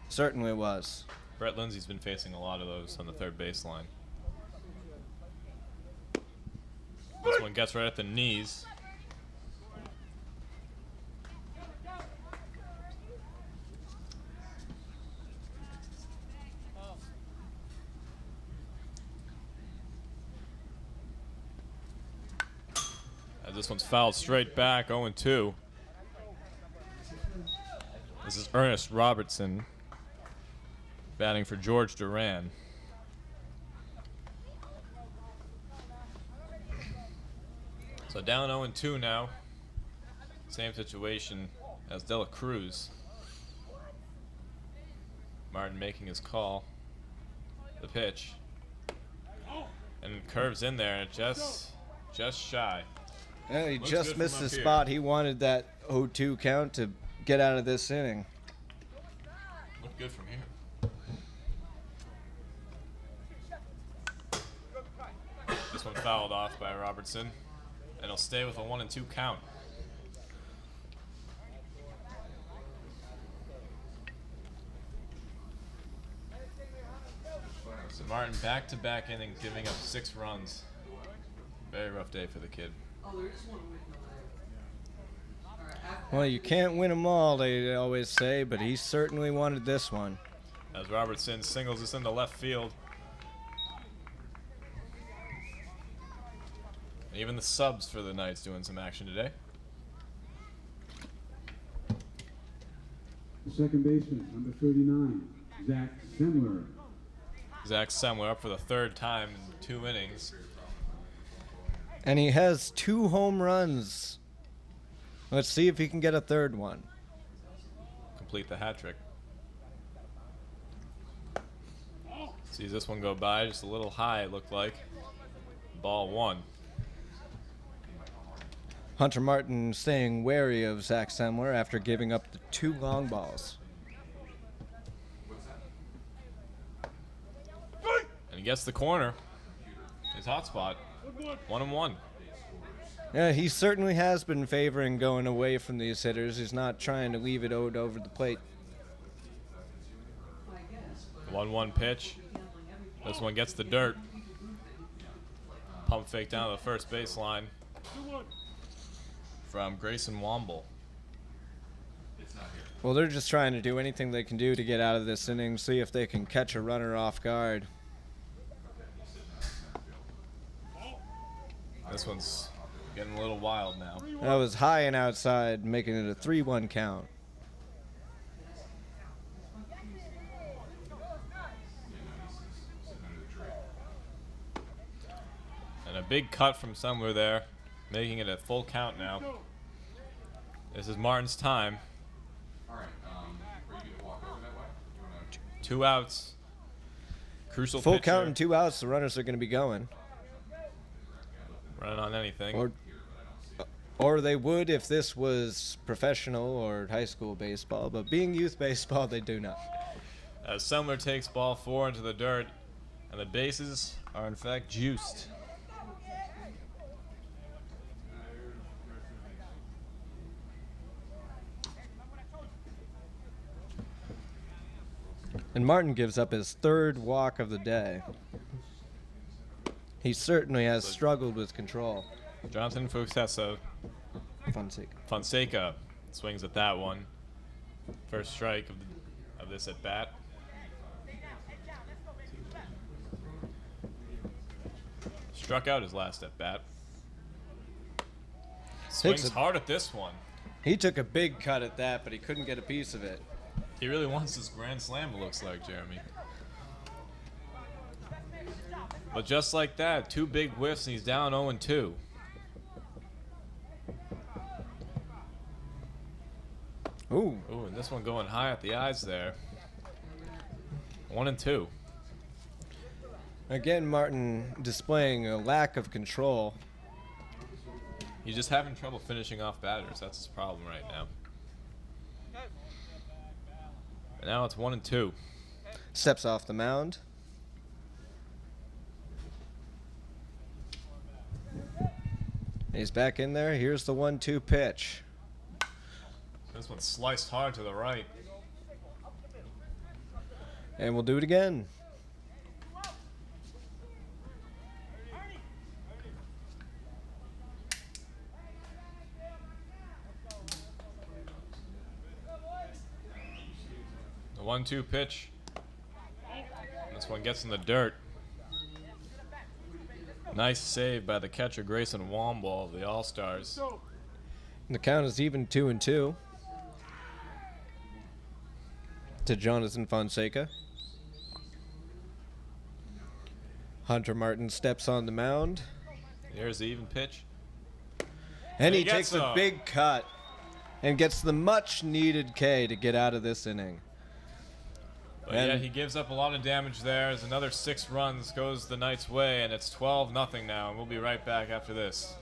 Certainly was. Brett Lindsey's been facing a lot of those on the third baseline. This one gets right at the knees. As this one's fouled straight back, 0-2. This is Ernest Robertson batting for George Duran. So down 0-2 now. Same situation as De La Cruz. Martin making his call. The pitch. And curves in there and just shy. Yeah, he Looks just good missed from the up here. spot. He wanted that 0-2 count to get out of this inning. Looked good from here. This one fouled off by Robertson. And he'll stay with a 1-2 count. So Martin back-to-back innings giving up 6 runs. Very rough day for the kid. Oh, there is one written over there. All right, Well, you can't win them all, they always say, but he certainly wanted this one. As Robertson singles this into left field. Even the subs for the Knights doing some action today. Second baseman, number 39, Zach Semler. Zach Semler up for the third time in 2 innings. And he has 2 home runs. Let's see if he can get a third one. Complete the hat trick. Sees this one go by, just a little high it looked like. Ball 1. Hunter Martin staying wary of Zach Semler after giving up the 2 long balls. And he gets the corner. His hot spot. 1-1. Yeah, he certainly has been favoring going away from these hitters. He's not trying to leave it out over the plate. 1-1 pitch. This one gets the dirt. Pump fake down to the first baseline from Grayson Womble. Well, they're just trying to do anything they can do to get out of this inning, see if they can catch a runner off guard. This one's getting a little wild now. That was high and outside, making it a 3-1 count. And a big cut from somewhere there, making it a full count now. This is Martin's time. All right, are you gonna walk over that way? You wanna... 2 outs. Crucial Full pitch count here. and 2 outs, the runners are going to be going. Running on anything. Or they would if this was professional or high school baseball, but being youth baseball, they do not. As Semler takes ball 4 into the dirt, and the bases are in fact juiced. And Martin gives up his 3rd walk of the day. He certainly has struggled with control. Jonathan Fonseca swings at that one. First strike of this at bat. Struck out his last at bat. Swings hard at this one. He took a big cut at that, but he couldn't get a piece of it. He really wants this grand slam, it looks like, Jeremy. But just like that, 2 big whiffs and he's down 0-2. Ooh, and this one going high at the eyes there. 1-2. Again, Martin displaying a lack of control. He's just having trouble finishing off batters. That's his problem right now. And now it's 1-2. Steps off the mound. He's back in there. Here's the 1-2 pitch. This one's sliced hard to the right. And we'll do it again. The 1-2 pitch. This one gets in the dirt. Nice save by the catcher Grayson Womble of the All-Stars. And the count is even 2-2 to Jonathan Fonseca. Hunter Martin steps on the mound. Here's the even pitch. And he takes a big cut and gets the much-needed K to get out of this inning. But yeah, he gives up a lot of damage there. As another 6 runs goes the Knights' way, and it's 12-0 now, and we'll be right back after this.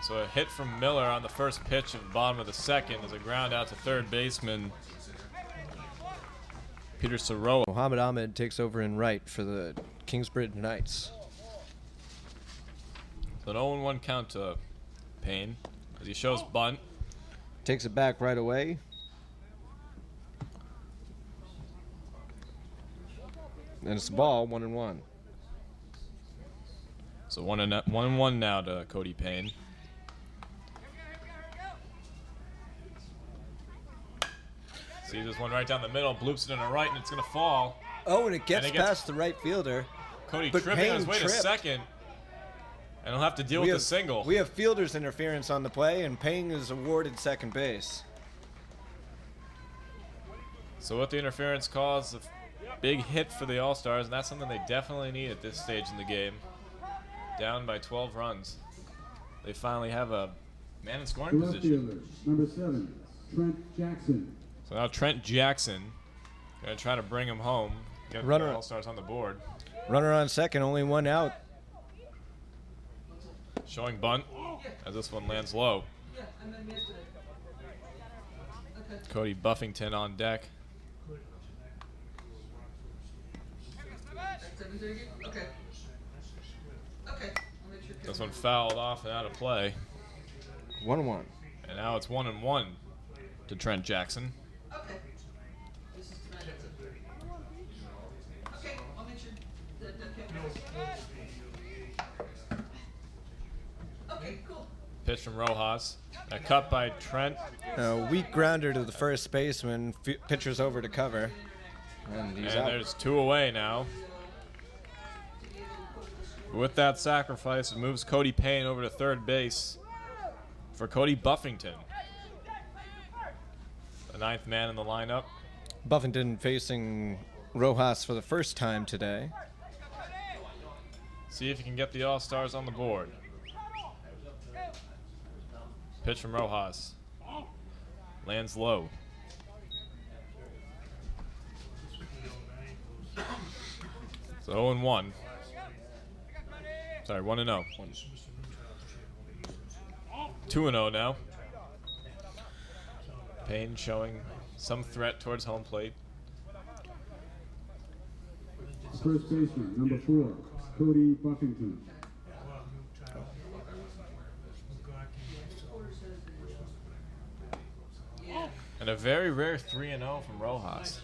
So a hit from Miller on the first pitch of the bottom of the second as a ground out to third baseman Peter Soroa. Mohammed Ahmed takes over in right for the Kingsbridge Knights. So an 0-1 count to Payne as he shows bunt. Takes it back right away. And it's the ball, 1-1. So 1-1 now to Cody Payne. See this one right down the middle, bloops it in the right, and it's going to fall. Oh, and it gets past the right fielder. Cody but tripping Payne on his way to tripped. second. And he'll have to deal with the single. We have fielder's interference on the play, and Payne is awarded second base. So what the interference caused, a big hit for the All-Stars, and that's something they definitely need at this stage in the game. Down by 12 runs. They finally have a man in scoring The left position. fielder, number 7, Trent Jackson. So now Trent Jackson going to try to bring him home. Get the All-Stars on the board. Runner on second, only one out. Showing bunt as this one lands low. Yeah, I met him yesterday. Okay. Cody Buffington on deck. Okay. Okay. I'll make sure. This one fouled off and out of play. 1-1. And now it's 1-1 to Trent Jackson. Okay. This is tonight. Okay, I'll make sure that okay, cool. Pitch from Rojas. A cut by Trent. A weak grounder to the first baseman. Pitcher's over to cover. And he's out. There's 2 away now. With that sacrifice, it moves Cody Payne over to third base for Cody Buffington. The 9th man in the lineup. Buffington facing Rojas for the first time today. See if he can get the All-Stars on the board. Pitch from Rojas. Lands low. So 0-1. Sorry, 1-0. 2-0 now. Payne showing some threat towards home plate. First baseman, number 4, Cody Buffington. And a very rare 3-0 from Rojas.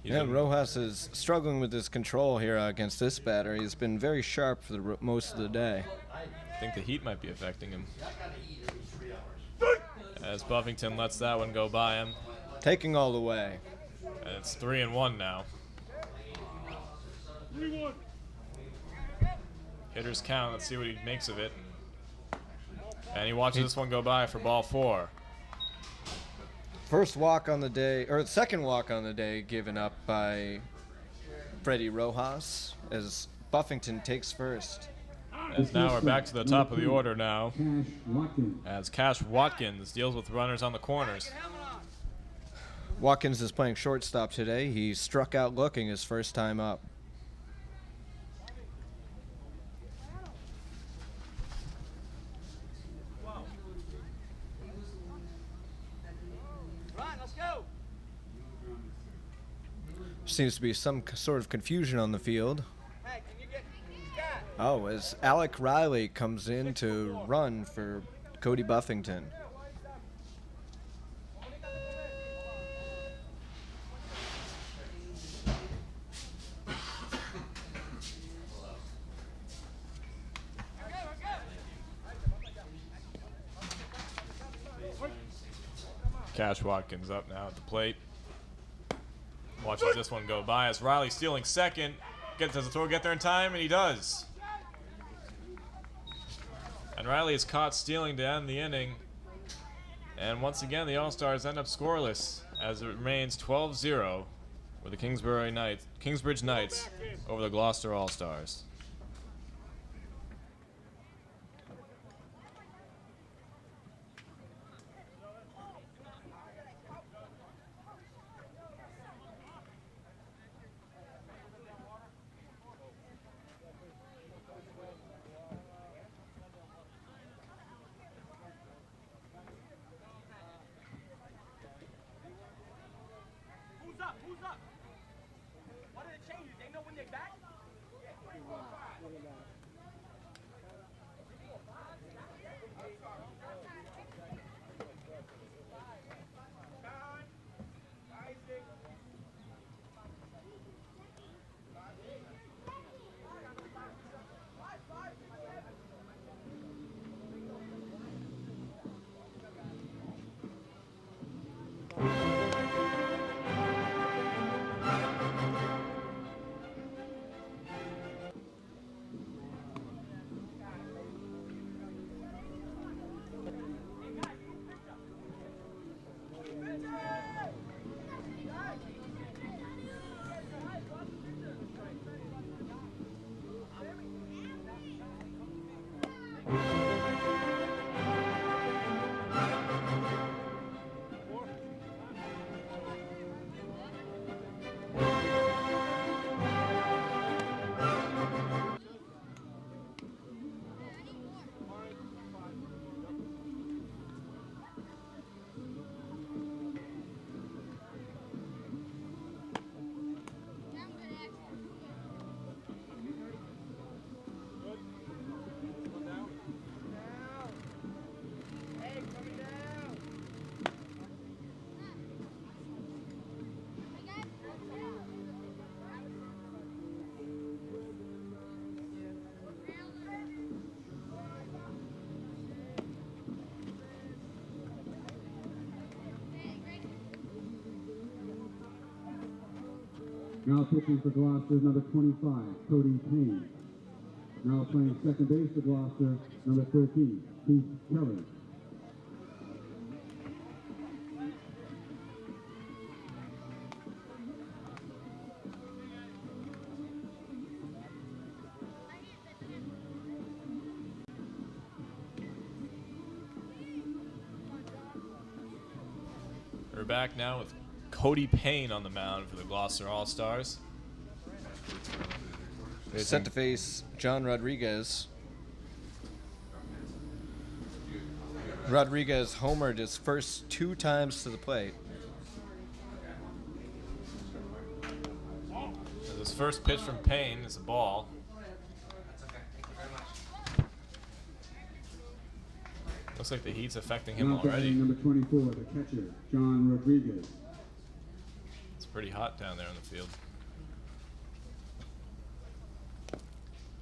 Yeah, Rojas is struggling with his control here against this batter. He's been very sharp for most of the day. I think the heat might be affecting him. As Buffington lets that one go by him. Taking all the way. And it's 3-1 now. 3-1. Hitters count. Let's see what he makes of it. And he watches this one go by for ball 4. First walk on the day, or second walk on the day given up by Freddie Rojas as Buffington takes first. And now we're back to the top of the order now. Cash Watkins. As Cash Watkins deals with runners on the corners. Watkins is playing shortstop today. He struck out looking his first time up. Seems to be some sort of confusion on the field. Oh, as Alec Riley comes in to run for Cody Buffington. Cash Watkins up now at the plate. Watches this one go by as Riley stealing second. Does the throw get there in time? And he does. And Riley is caught stealing to end the inning. And once again, the All-Stars end up scoreless as it remains 12-0 with the Kingsbridge Knights over the Gloucester All-Stars. Now pitching for Gloucester, number 25, Cody Payne. Now playing second base for Gloucester, number 13, Keith Kelly. We're back now with Cody Payne on the mound for the Gloucester All-Stars. Set to face John Rodriguez. Rodriguez homered his first 2 times to the plate. As his first pitch from Payne is a ball. Looks like the heat's affecting him Now batting already. number 24, the catcher, John Rodriguez. It's pretty hot down there in the field.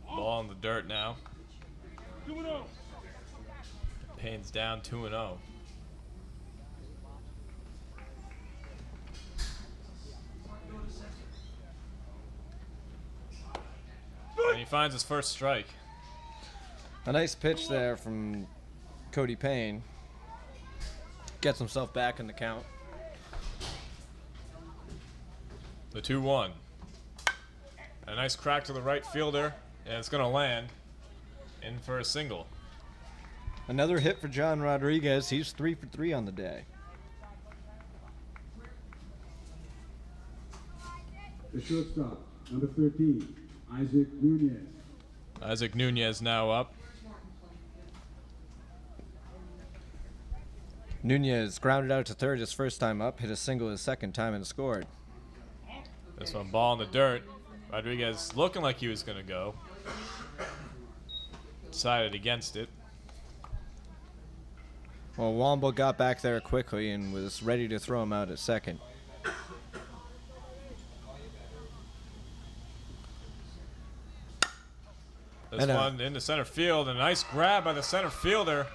Ball in the dirt now. 2-0. Payne's down 2-0. And he finds his first strike. A nice pitch there from Cody Payne. Gets himself back in the count. The 2-1. A nice crack to the right fielder, and it's going to land in for a single. Another hit for John Rodriguez. He's 3 for 3 on the day. The shortstop, number 13, Isaac Nunez. Isaac Nunez now up. Nunez grounded out to third his first time up, hit a single his second time, and scored. This one, ball in the dirt. Rodriguez looking like he was going to go. Decided against it. Well, Womble got back there quickly and was ready to throw him out at second. This one into center field. A nice grab by the center fielder.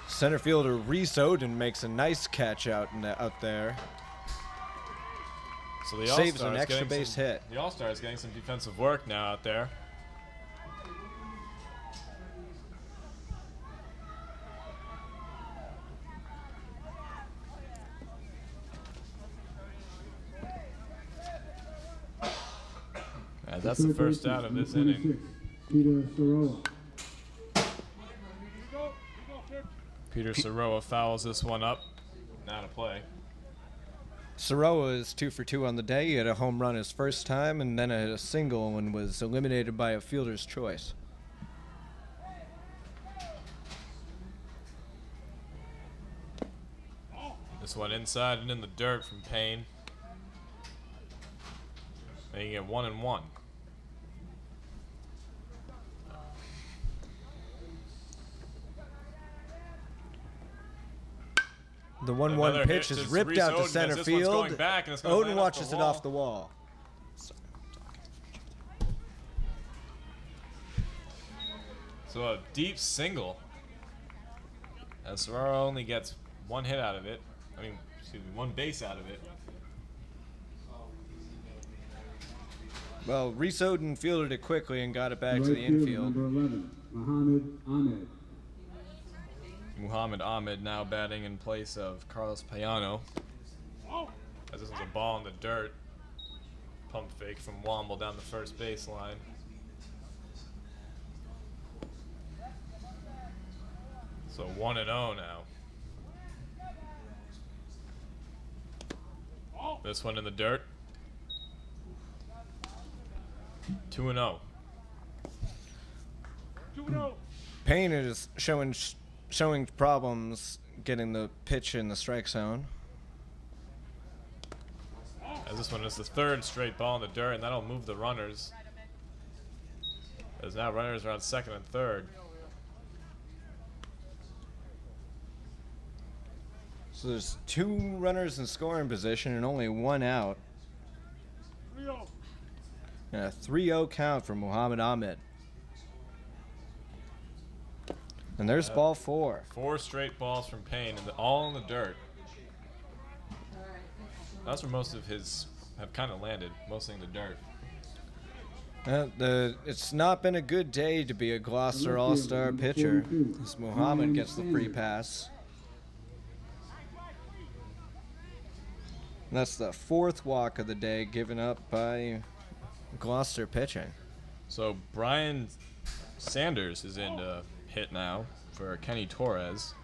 Center fielder Reese Oden makes a nice catch out there. So the Saves All-Star an is extra getting base hit. The All-Star is getting some defensive work now out there. And that's the first out of this inning. Peter Soroa. Peter Soroa fouls this one up. Now to play. Soroa is 2 for 2 on the day. He had a home run his first time and then had a single and was eliminated by a fielder's choice. This one inside and in the dirt from Payne. Making it 1-1. The 1-1 Another pitch hit is to ripped Reese out Oden to as center this one's field. going back and it's gonna land Oden off watches the it off the wall. So a deep single. As Soroa only gets 1 hit out of it. I mean, excuse me, 1 base out of it. Well, Reese Oden fielded it quickly and got it back to Right the field, infield. number 11, Muhammad Ahmed. Muhammad Ahmed now batting in place of Carlos Payano. As this was a ball in the dirt. Pump fake from Womble down the first baseline. So 1-0 now. This one in the dirt. 2-0. 2-0. Payne is showing problems getting the pitch in the strike zone. As this one is the 3rd straight ball in the dirt, and that'll move the runners. As now runners are on 2nd and 3rd. So there's 2 runners in scoring position and only 1 out. 3-0. And a 3-0 count for Muhammad Ahmed. And there's ball 4. 4 straight balls from Payne, and all in the dirt. That's where most of his have kind of landed, mostly in the dirt. It's not been a good day to be a Gloucester All-Star pitcher, as Muhammad gets the free pass. And that's the 4th walk of the day given up by Gloucester pitching. So Brian Sanders is in to hit now for Kenny Torres.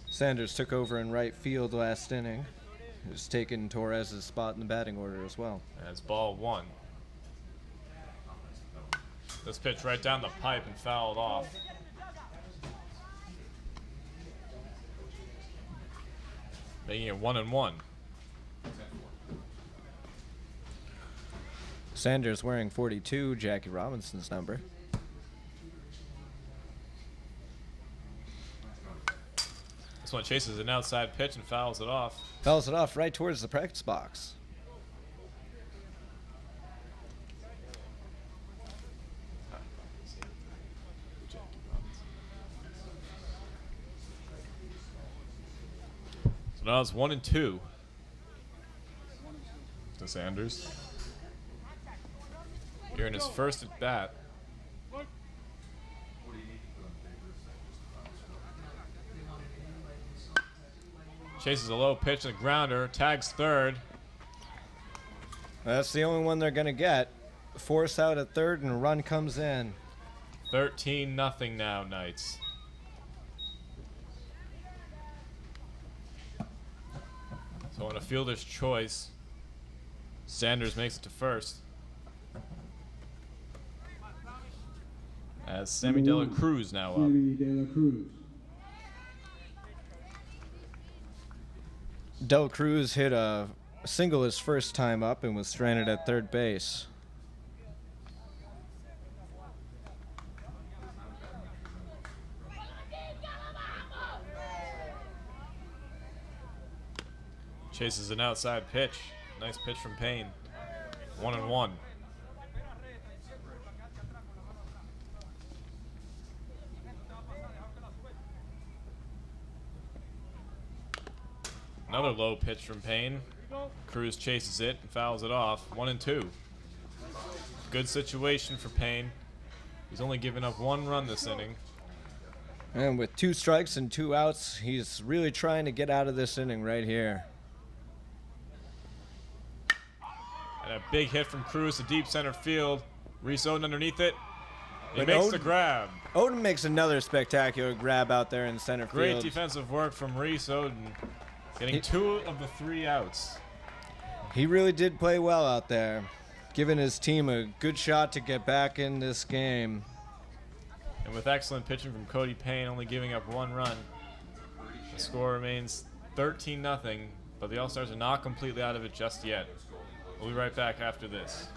Sanders took over in right field last inning. He's taken Torres' spot in the batting order as well. That's ball 1. This pitch right down the pipe and fouled off. Making it 1-1. Sanders wearing 42, Jackie Robinson's number. This one chases an outside pitch and fouls it off. Fouls it off right towards the practice box. So now it's 1-2 to Sanders. Here in his first at bat. Chases a low pitch and a grounder, tags third. That's the only one they're going to get. Force out at third and a run comes in. 13-0 now, Knights. So on a fielder's choice, Sanders makes it to first. As Sammy De La Cruz now up. Sammy De La Cruz. Del Cruz hit a single his first time up and was stranded at third base. Chases an outside pitch. Nice pitch from Payne. 1-1. Another low pitch from Payne. Cruz chases it and fouls it off. 1-2. Good situation for Payne. He's only given up 1 run this inning. And with 2 strikes and 2 outs, he's really trying to get out of this inning right here. And a big hit from Cruz to deep center field. Reese Oden underneath it. He But makes Oden- the grab. Odin makes another spectacular grab out there in center Great field. defensive work from Reese Oden. Getting 2 of the 3 outs. He really did play well out there, giving his team a good shot to get back in this game. And with excellent pitching from Cody Payne, only giving up 1 run, the score remains 13-0, but the All-Stars are not completely out of it just yet. We'll be right back after this.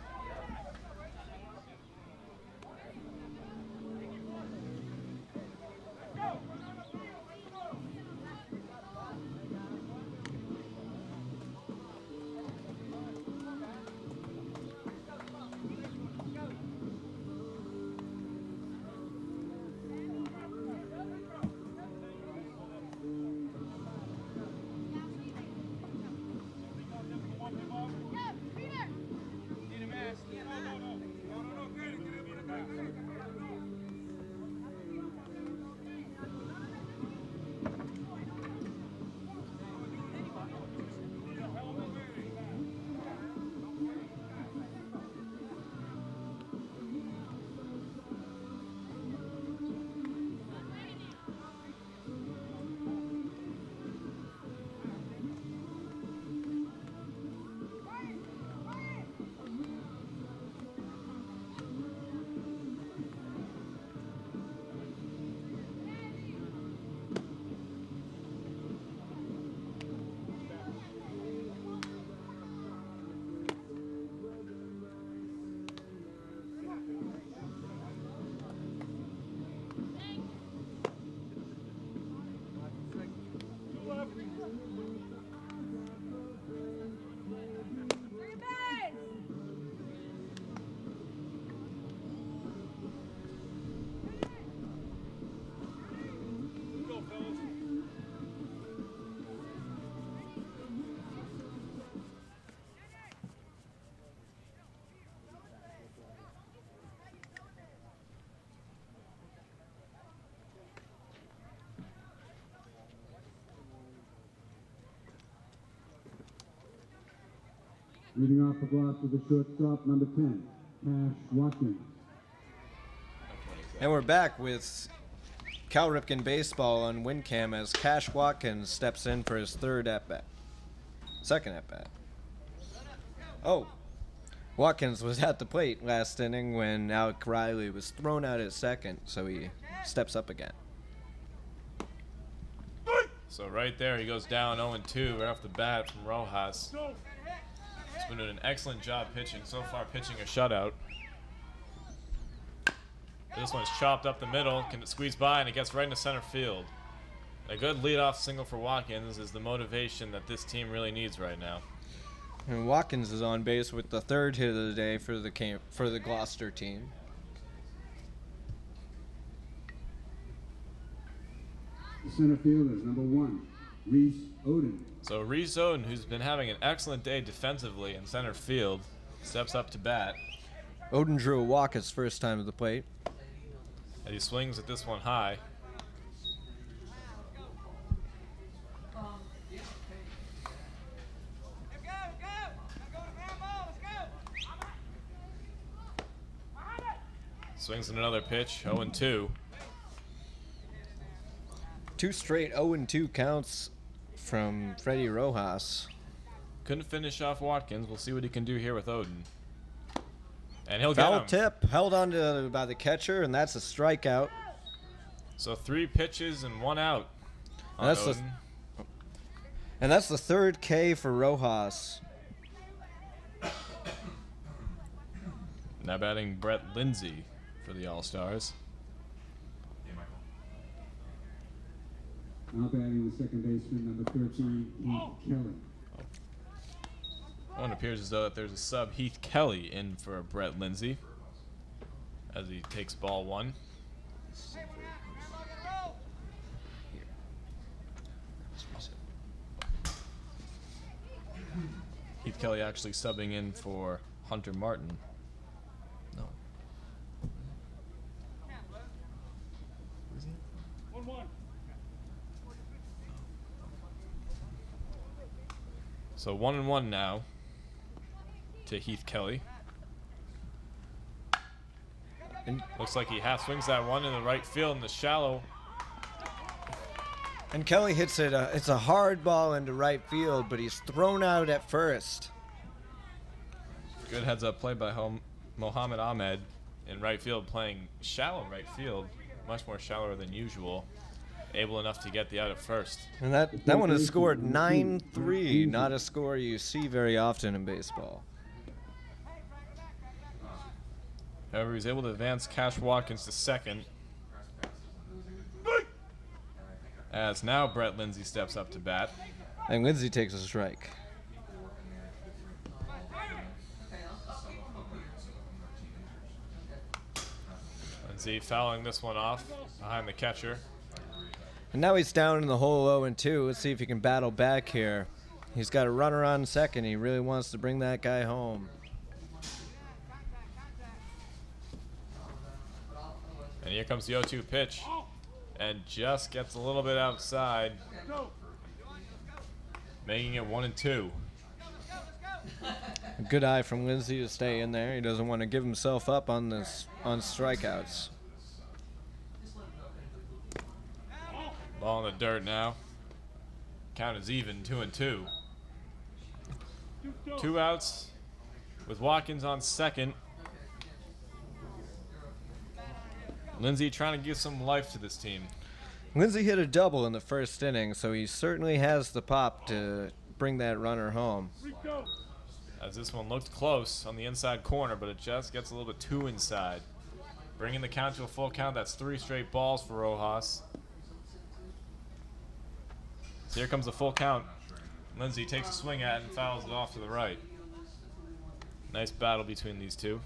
Leading off for Gloucester, the shortstop, number 10, Cash Watkins. And we're back with Cal Ripken baseball on WinCam as Cash Watkins steps in for his second at-bat. Oh, Watkins was at the plate last inning when Alec Riley was thrown out at second, so he steps up again. So right there, he goes down 0-2 right off the bat from Rojas. He's been doing an excellent job pitching. So far, pitching a shutout. This one's chopped up the middle. Can it squeeze by? And it gets right into center field. A good leadoff single for Watkins is the motivation that this team really needs right now. And Watkins is on base with the third hit of the day for the Gloucester team. The center fielder is number 1, Reese Oden. So Reese Oden, who's been having an excellent day defensively in center field, steps up to bat. Oden drew a walk his first time at the plate. And he swings at this one high. Swings in another pitch, 0-2. 2 straight 0-2 counts from Freddie Rojas. Couldn't finish off Watkins. We'll see what he can do here with Oden. And he'll Foul get him. tip held on to by the catcher, and that's a strikeout. So 3 pitches and 1 out on And Oden. that's the third K for Rojas. Now batting Brett Lindsay for the All-Stars. Now batting the second baseman, number 13, Heath Kelly. It appears as though that there's a sub Heath Kelly in for Brett Lindsay as he takes ball 1. Heath Kelly actually subbing in for Hunter Martin. No. 1-1. So 1-1 now to Heath Kelly. And looks like he half swings that one in the right field in the shallow. And Kelly hits it. It's a hard ball into right field, but he's thrown out at first. Good heads-up play by Mohammed Ahmed in right field, playing shallow right field, much more shallower than usual. Able enough to get the out at first. And that one has scored 9-3, not a score you see very often in baseball. However, he's able to advance Cash Watkins to second. As now Brett Lindsay steps up to bat. And Lindsay takes a strike. Lindsay fouling this one off behind the catcher. And now he's down in the hole 0-2. Let's see if he can battle back here. He's got a runner on second. He really wants to bring that guy home. And here comes the 0-2 pitch. And just gets a little bit outside. Making it 1-2. A good eye from Lindsay to stay in there. He doesn't want to give himself up on strikeouts. Ball in the dirt now. Count is even, 2-2. 2 outs with Watkins on second. Lindsay trying to give some life to this team. Lindsay hit a double in the first inning, so he certainly has the pop to bring that runner home. As this one looked close on the inside corner, but it just gets a little bit too inside. Bringing the count to a full count. That's 3 straight balls for Rojas. So here comes the full count. Lindsay takes a swing at it and fouls it off to the right. Nice battle between these two.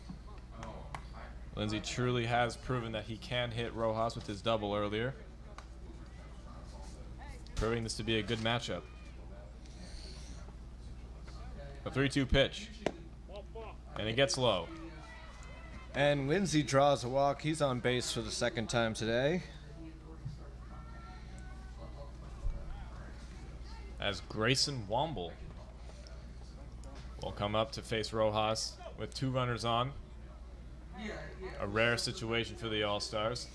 Lindsay truly has proven that he can hit Rojas with his double earlier. Proving this to be a good matchup. A 3-2 pitch. And it gets low. And Lindsay draws a walk. He's on base for the second time today. As Grayson Womble will will come up to face Rojas with 2 runners on. A rare situation for the All-Stars.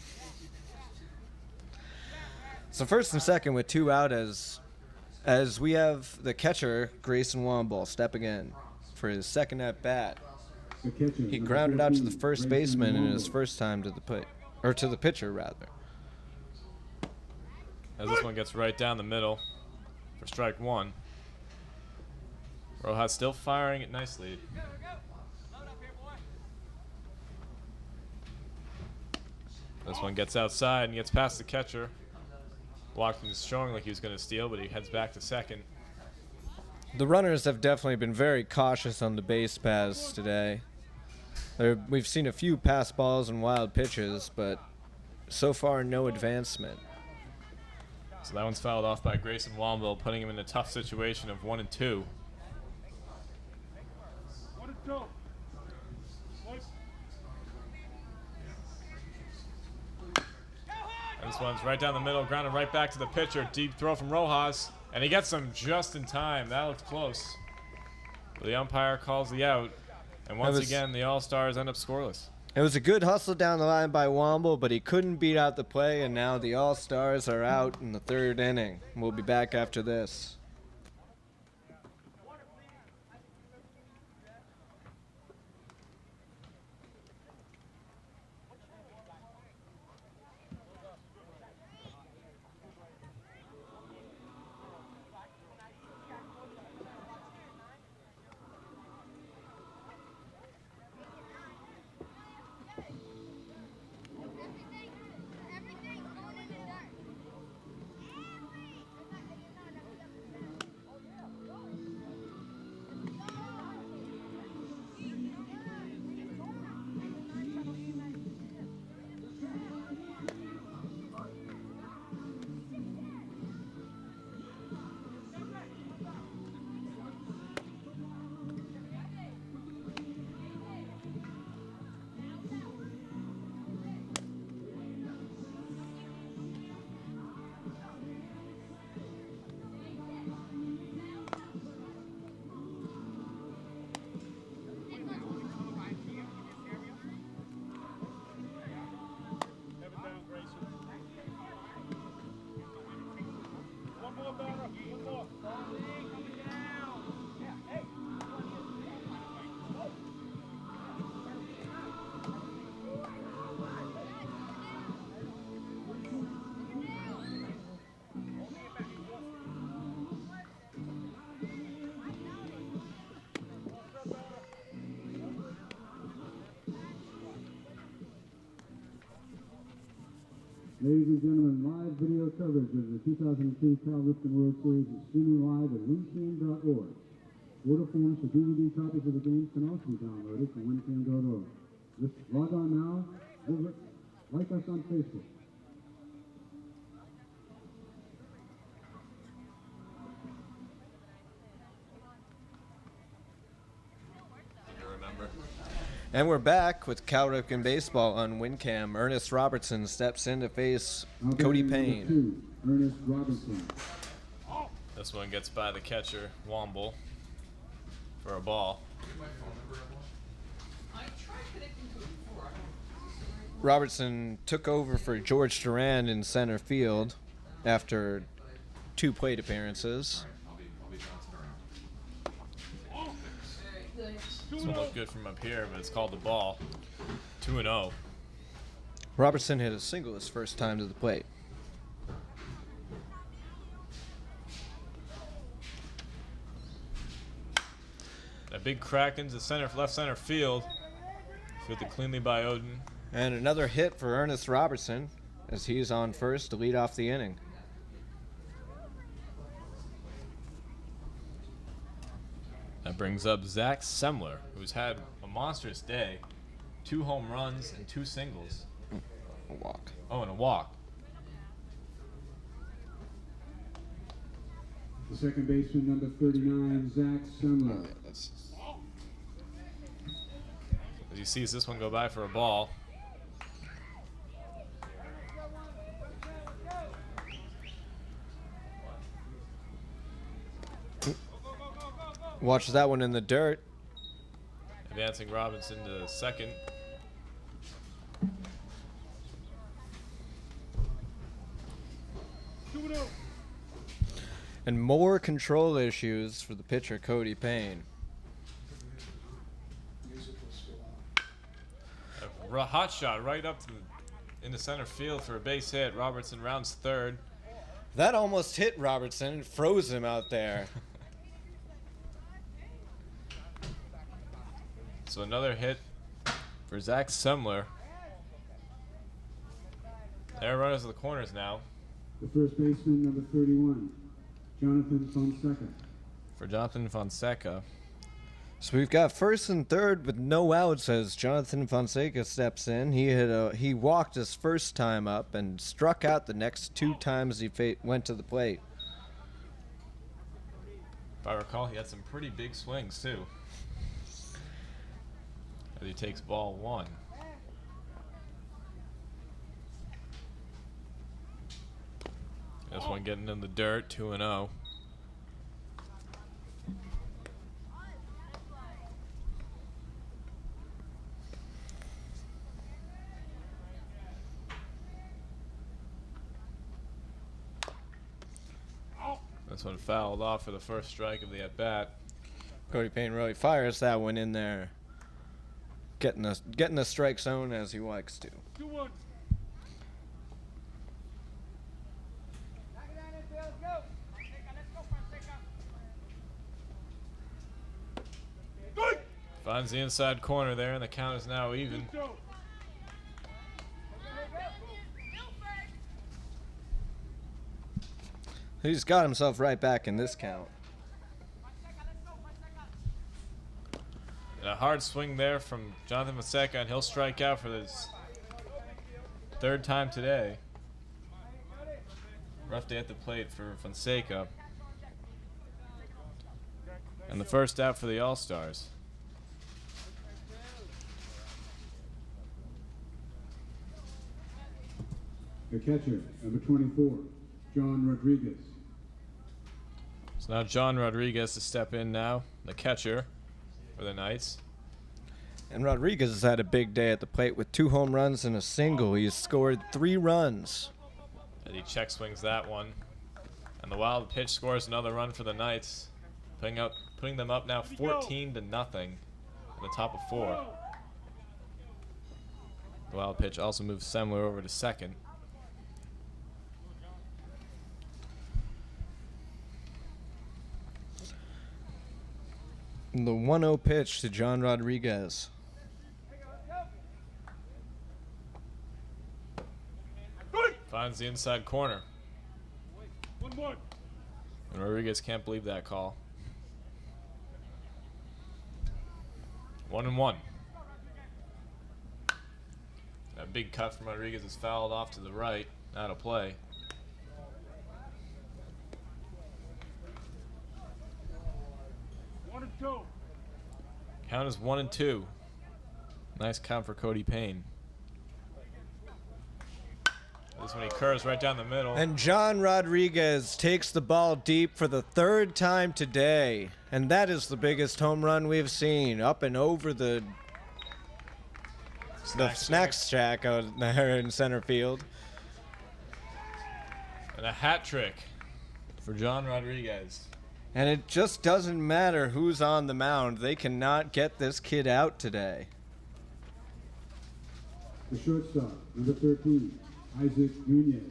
So first and second with 2 out as we have the catcher, Grayson Womble, stepping in for his second at bat. The catcher, He number grounded out to the 13, first Grayson baseman in Womble. his first time to the plate, or to the pitcher rather. As this one gets right down the middle for strike 1. Rojas still firing it nicely. This one gets outside and gets past the catcher. Blocked is showing like he was going to steal, but he heads back to second. The runners have definitely been very cautious on the base paths today. We've seen a few pass balls and wild pitches, but so far no advancement. So that one's fouled off by Grayson Womble, putting him in a tough situation of 1 and 2. 1 and 2. And this one's right down the middle, grounded right back to the pitcher. Deep throw from Rojas, and he gets him just in time. That looked close. But the umpire calls the out, and once again, the All-Stars end up scoreless. It was a good hustle down the line by Womble, but he couldn't beat out the play, and now the All-Stars are out in the 3rd inning. We'll be back after this. Ladies and gentlemen, live video coverage of the 2002 Cal Ripken World Series is streaming live at wincam.org. Order forms for DVD copies of the games can also be downloaded from wincam.org. Just log on now, like us on Facebook. And we're back with Cal Ripken Baseball on WinCam. Ernest Robertson steps in to face Cody Payne. Ernest Robertson. This one gets by the catcher, Womble, for a ball. Robertson took over for George Duran in center field after 2 plate appearances. This one looked good from up here, but it's called the ball. 2-0. Robertson hit a single his first time to the plate. A big crack into left center field. Fielded cleanly by Odin. And another hit for Ernest Robertson as he's on first to lead off the inning. That brings up Zach Semler, who's had a monstrous day. 2 home runs and 2 singles. A walk. Oh, and a walk. The second baseman, number 39, Zach Semler. As he sees this one go by for a ball. Watch that one in the dirt. Advancing Robinson to second. And more control issues for the pitcher, Cody Payne. A hot shot right up to into center field for a base hit. Robertson rounds third. That almost hit Robertson. It froze him out there. So another hit for Zach Semler. There runners to the corners now. The first baseman, number 31, Jonathan Fonseca. For Jonathan Fonseca. So we've got first and third with no outs as Jonathan Fonseca steps in. He walked his first time up and struck out the next 2 times he went to the plate. If I recall, he had some pretty big swings too. As he takes ball 1. This one getting in the dirt, 2-0. This one fouled off for the first strike of the at-bat. Cody Payne really fires that one in there. Getting the strike zone as he likes to. 2-1. Finds the inside corner there, and the count is now even. He's got himself right back in this count. And a hard swing there from Jonathan Fonseca, and he'll strike out for his 3rd time today. Rough day at the plate for Fonseca. And the first out for the All-Stars. The catcher, number 24, John Rodriguez. So now John Rodriguez to step in now, the catcher for the Knights. And Rodriguez has had a big day at the plate with 2 home runs and a single. He's scored 3 runs. And he check swings that one. And the wild pitch scores another run for the Knights, putting them up now 14-0 in the top of 4. The wild pitch also moves Semler over to second. And the 1-0 pitch to John Rodriguez. Finds the inside corner. 1-1. And Rodriguez can't believe that call. 1-1. That big cut from Rodriguez is fouled off to the right, out of play. Count is 1-2. Nice count for Cody Payne. This one he curves right down the middle. And John Rodriguez takes the ball deep for the 3rd time today. And that is the biggest home run we've seen. Up and over the snack shack out there in center field. And a hat trick for John Rodriguez. And it just doesn't matter who's on the mound. They cannot get this kid out today. The shortstop, number 13, Isaac Nunez.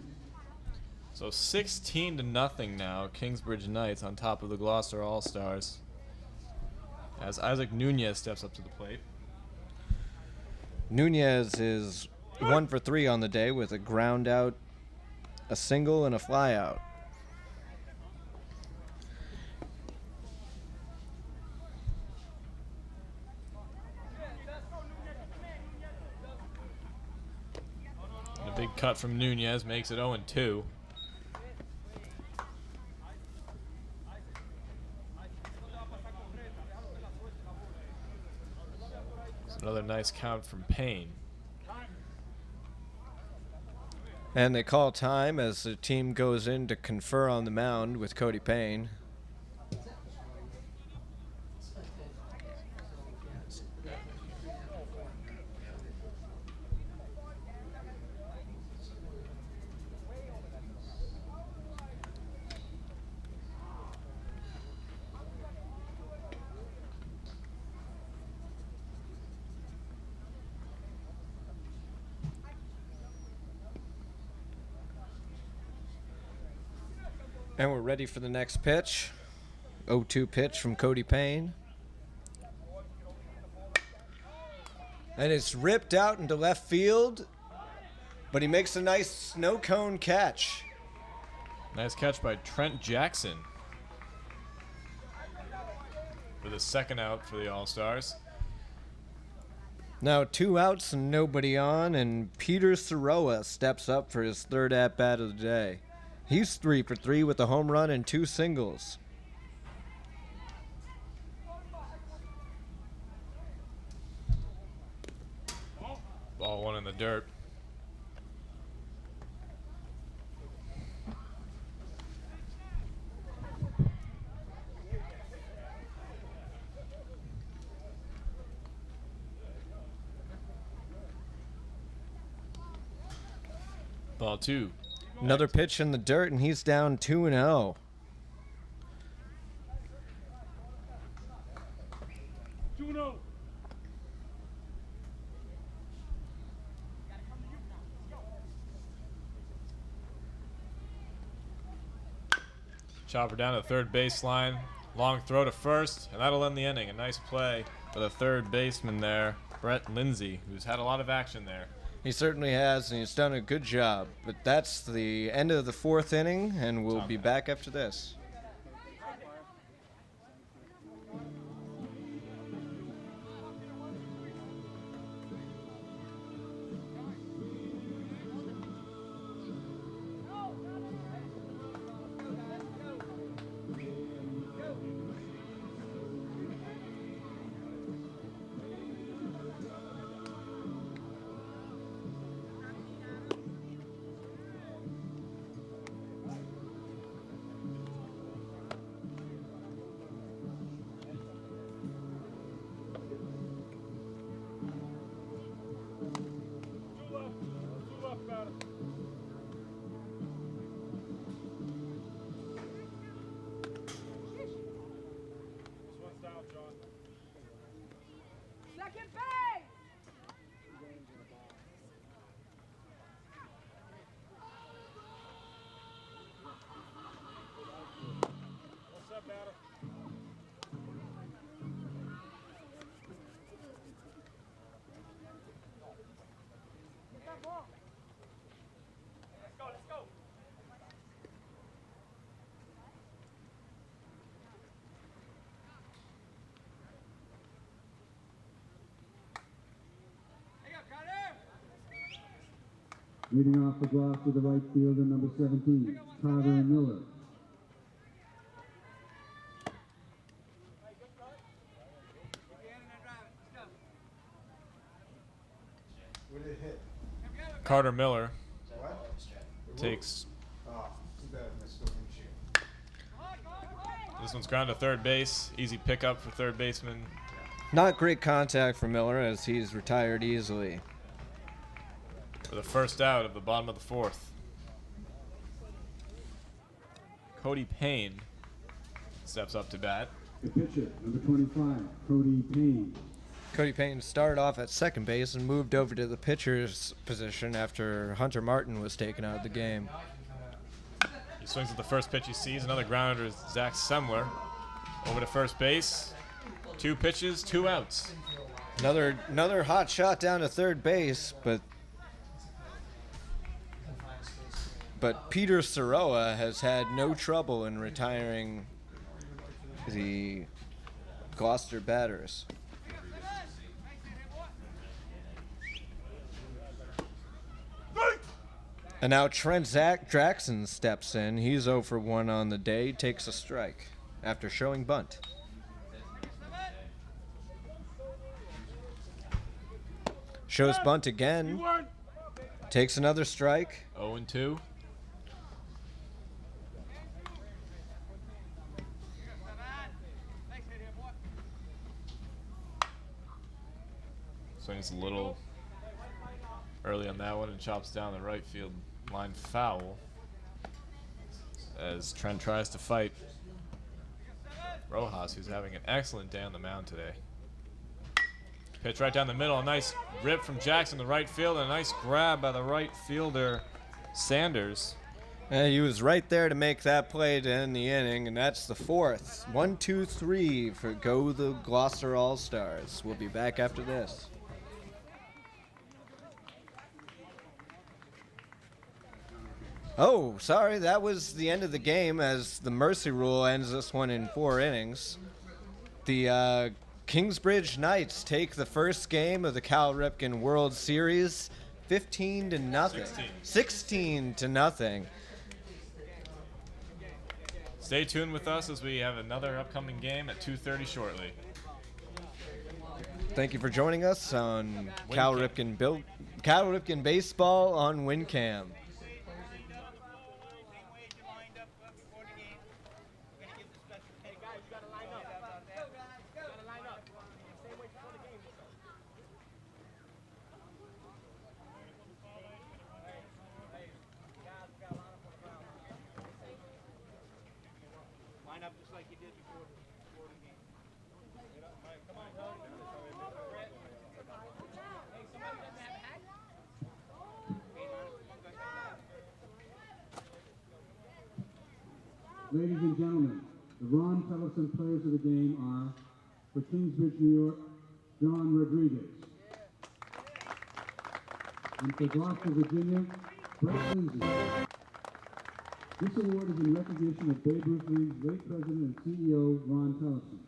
So 16-0 now. Kingsbridge Knights on top of the Gloucester All-Stars. As Isaac Nunez steps up to the plate. Nunez is 1 for 3 on the day with a ground out, a single, and a fly out. A big cut from Nunez makes it 0-2. It's another nice count from Payne. And they call time as the team goes in to confer on the mound with Cody Payne. And we're ready for the next pitch. 0-2 pitch from Cody Payne. And it's ripped out into left field, but he makes a nice snow cone catch. Nice catch by Trent Jackson for the second out for the All-Stars. Now 2 outs and nobody on, and Peter Soroa steps up for his third at-bat of the day. He's 3 for 3 with a home run and 2 singles. Ball 1 in the dirt. Ball 2. Another pitch in the dirt, and he's down 2-0. Juno. Chopper down to the third baseline. Long throw to first, and that'll end the inning. A nice play for the third baseman there, Brett Lindsay, who's had a lot of action there. He certainly has, and he's done a good job. But that's the end of the 4th inning, and we'll be back after this. Two left batter. This one's down, John. Second base! What's that batter? Get that ball. Let's go, let's go. Hey, Connor! Leading off for Gloucester, the right fielder, number 17, Carter Miller. Where did it hit? Carter Miller What? takes. Oh, too bad I missed the windshield. This one's ground to third base. Easy pickup for third baseman. Not great contact for Miller as he's retired easily. For the first out of the bottom of the 4th. Cody Payne steps up to bat. The pitcher, number 25, Cody Payne. Cody Payne started off at second base and moved over to the pitcher's position after Hunter Martin was taken out of the game. He swings at the first pitch he sees. Another grounder to Zach Semler. Over to first base. 2 pitches, 2 outs. Another hot shot down to third base, but Peter Soroa has had no trouble in retiring the Gloucester batters. And now Trent Jackson steps in. He's 0 for 1 on the day, takes a strike after showing bunt. Shows bunt again. Takes another strike. 0-2. Swings a little early on that one and chops down the right field line foul as Trent tries to fight Rojas, who's having an excellent day on the mound today. Pitch right down the middle. A nice rip from Jackson to right field and a nice grab by the right fielder Sanders. He was right there to make that play to end the inning, and that's the fourth. 1, 2, 3 for Go the Gloucester All-Stars. We'll be back after this. Oh, sorry, that was the end of the game as the mercy rule ends this one in 4 innings. The Kingsbridge Knights take the first game of the Cal Ripken World Series 15-0. 16-0. Stay tuned with us as we have another upcoming game at 2:30 shortly. Thank you for joining us on Cal Ripken Baseball on WinCam. Line up just like you did before the game. Come on, Tony. Hey, somebody doesn't have a hat? Ladies and gentlemen, the Ron Tellison players of the game are, for Kingsbridge, New York, John Rodriguez. And for Gloucester, Virginia, Brett Lindsay. This award is in recognition of Babe Ruth League's late president and CEO, Ron Tellison.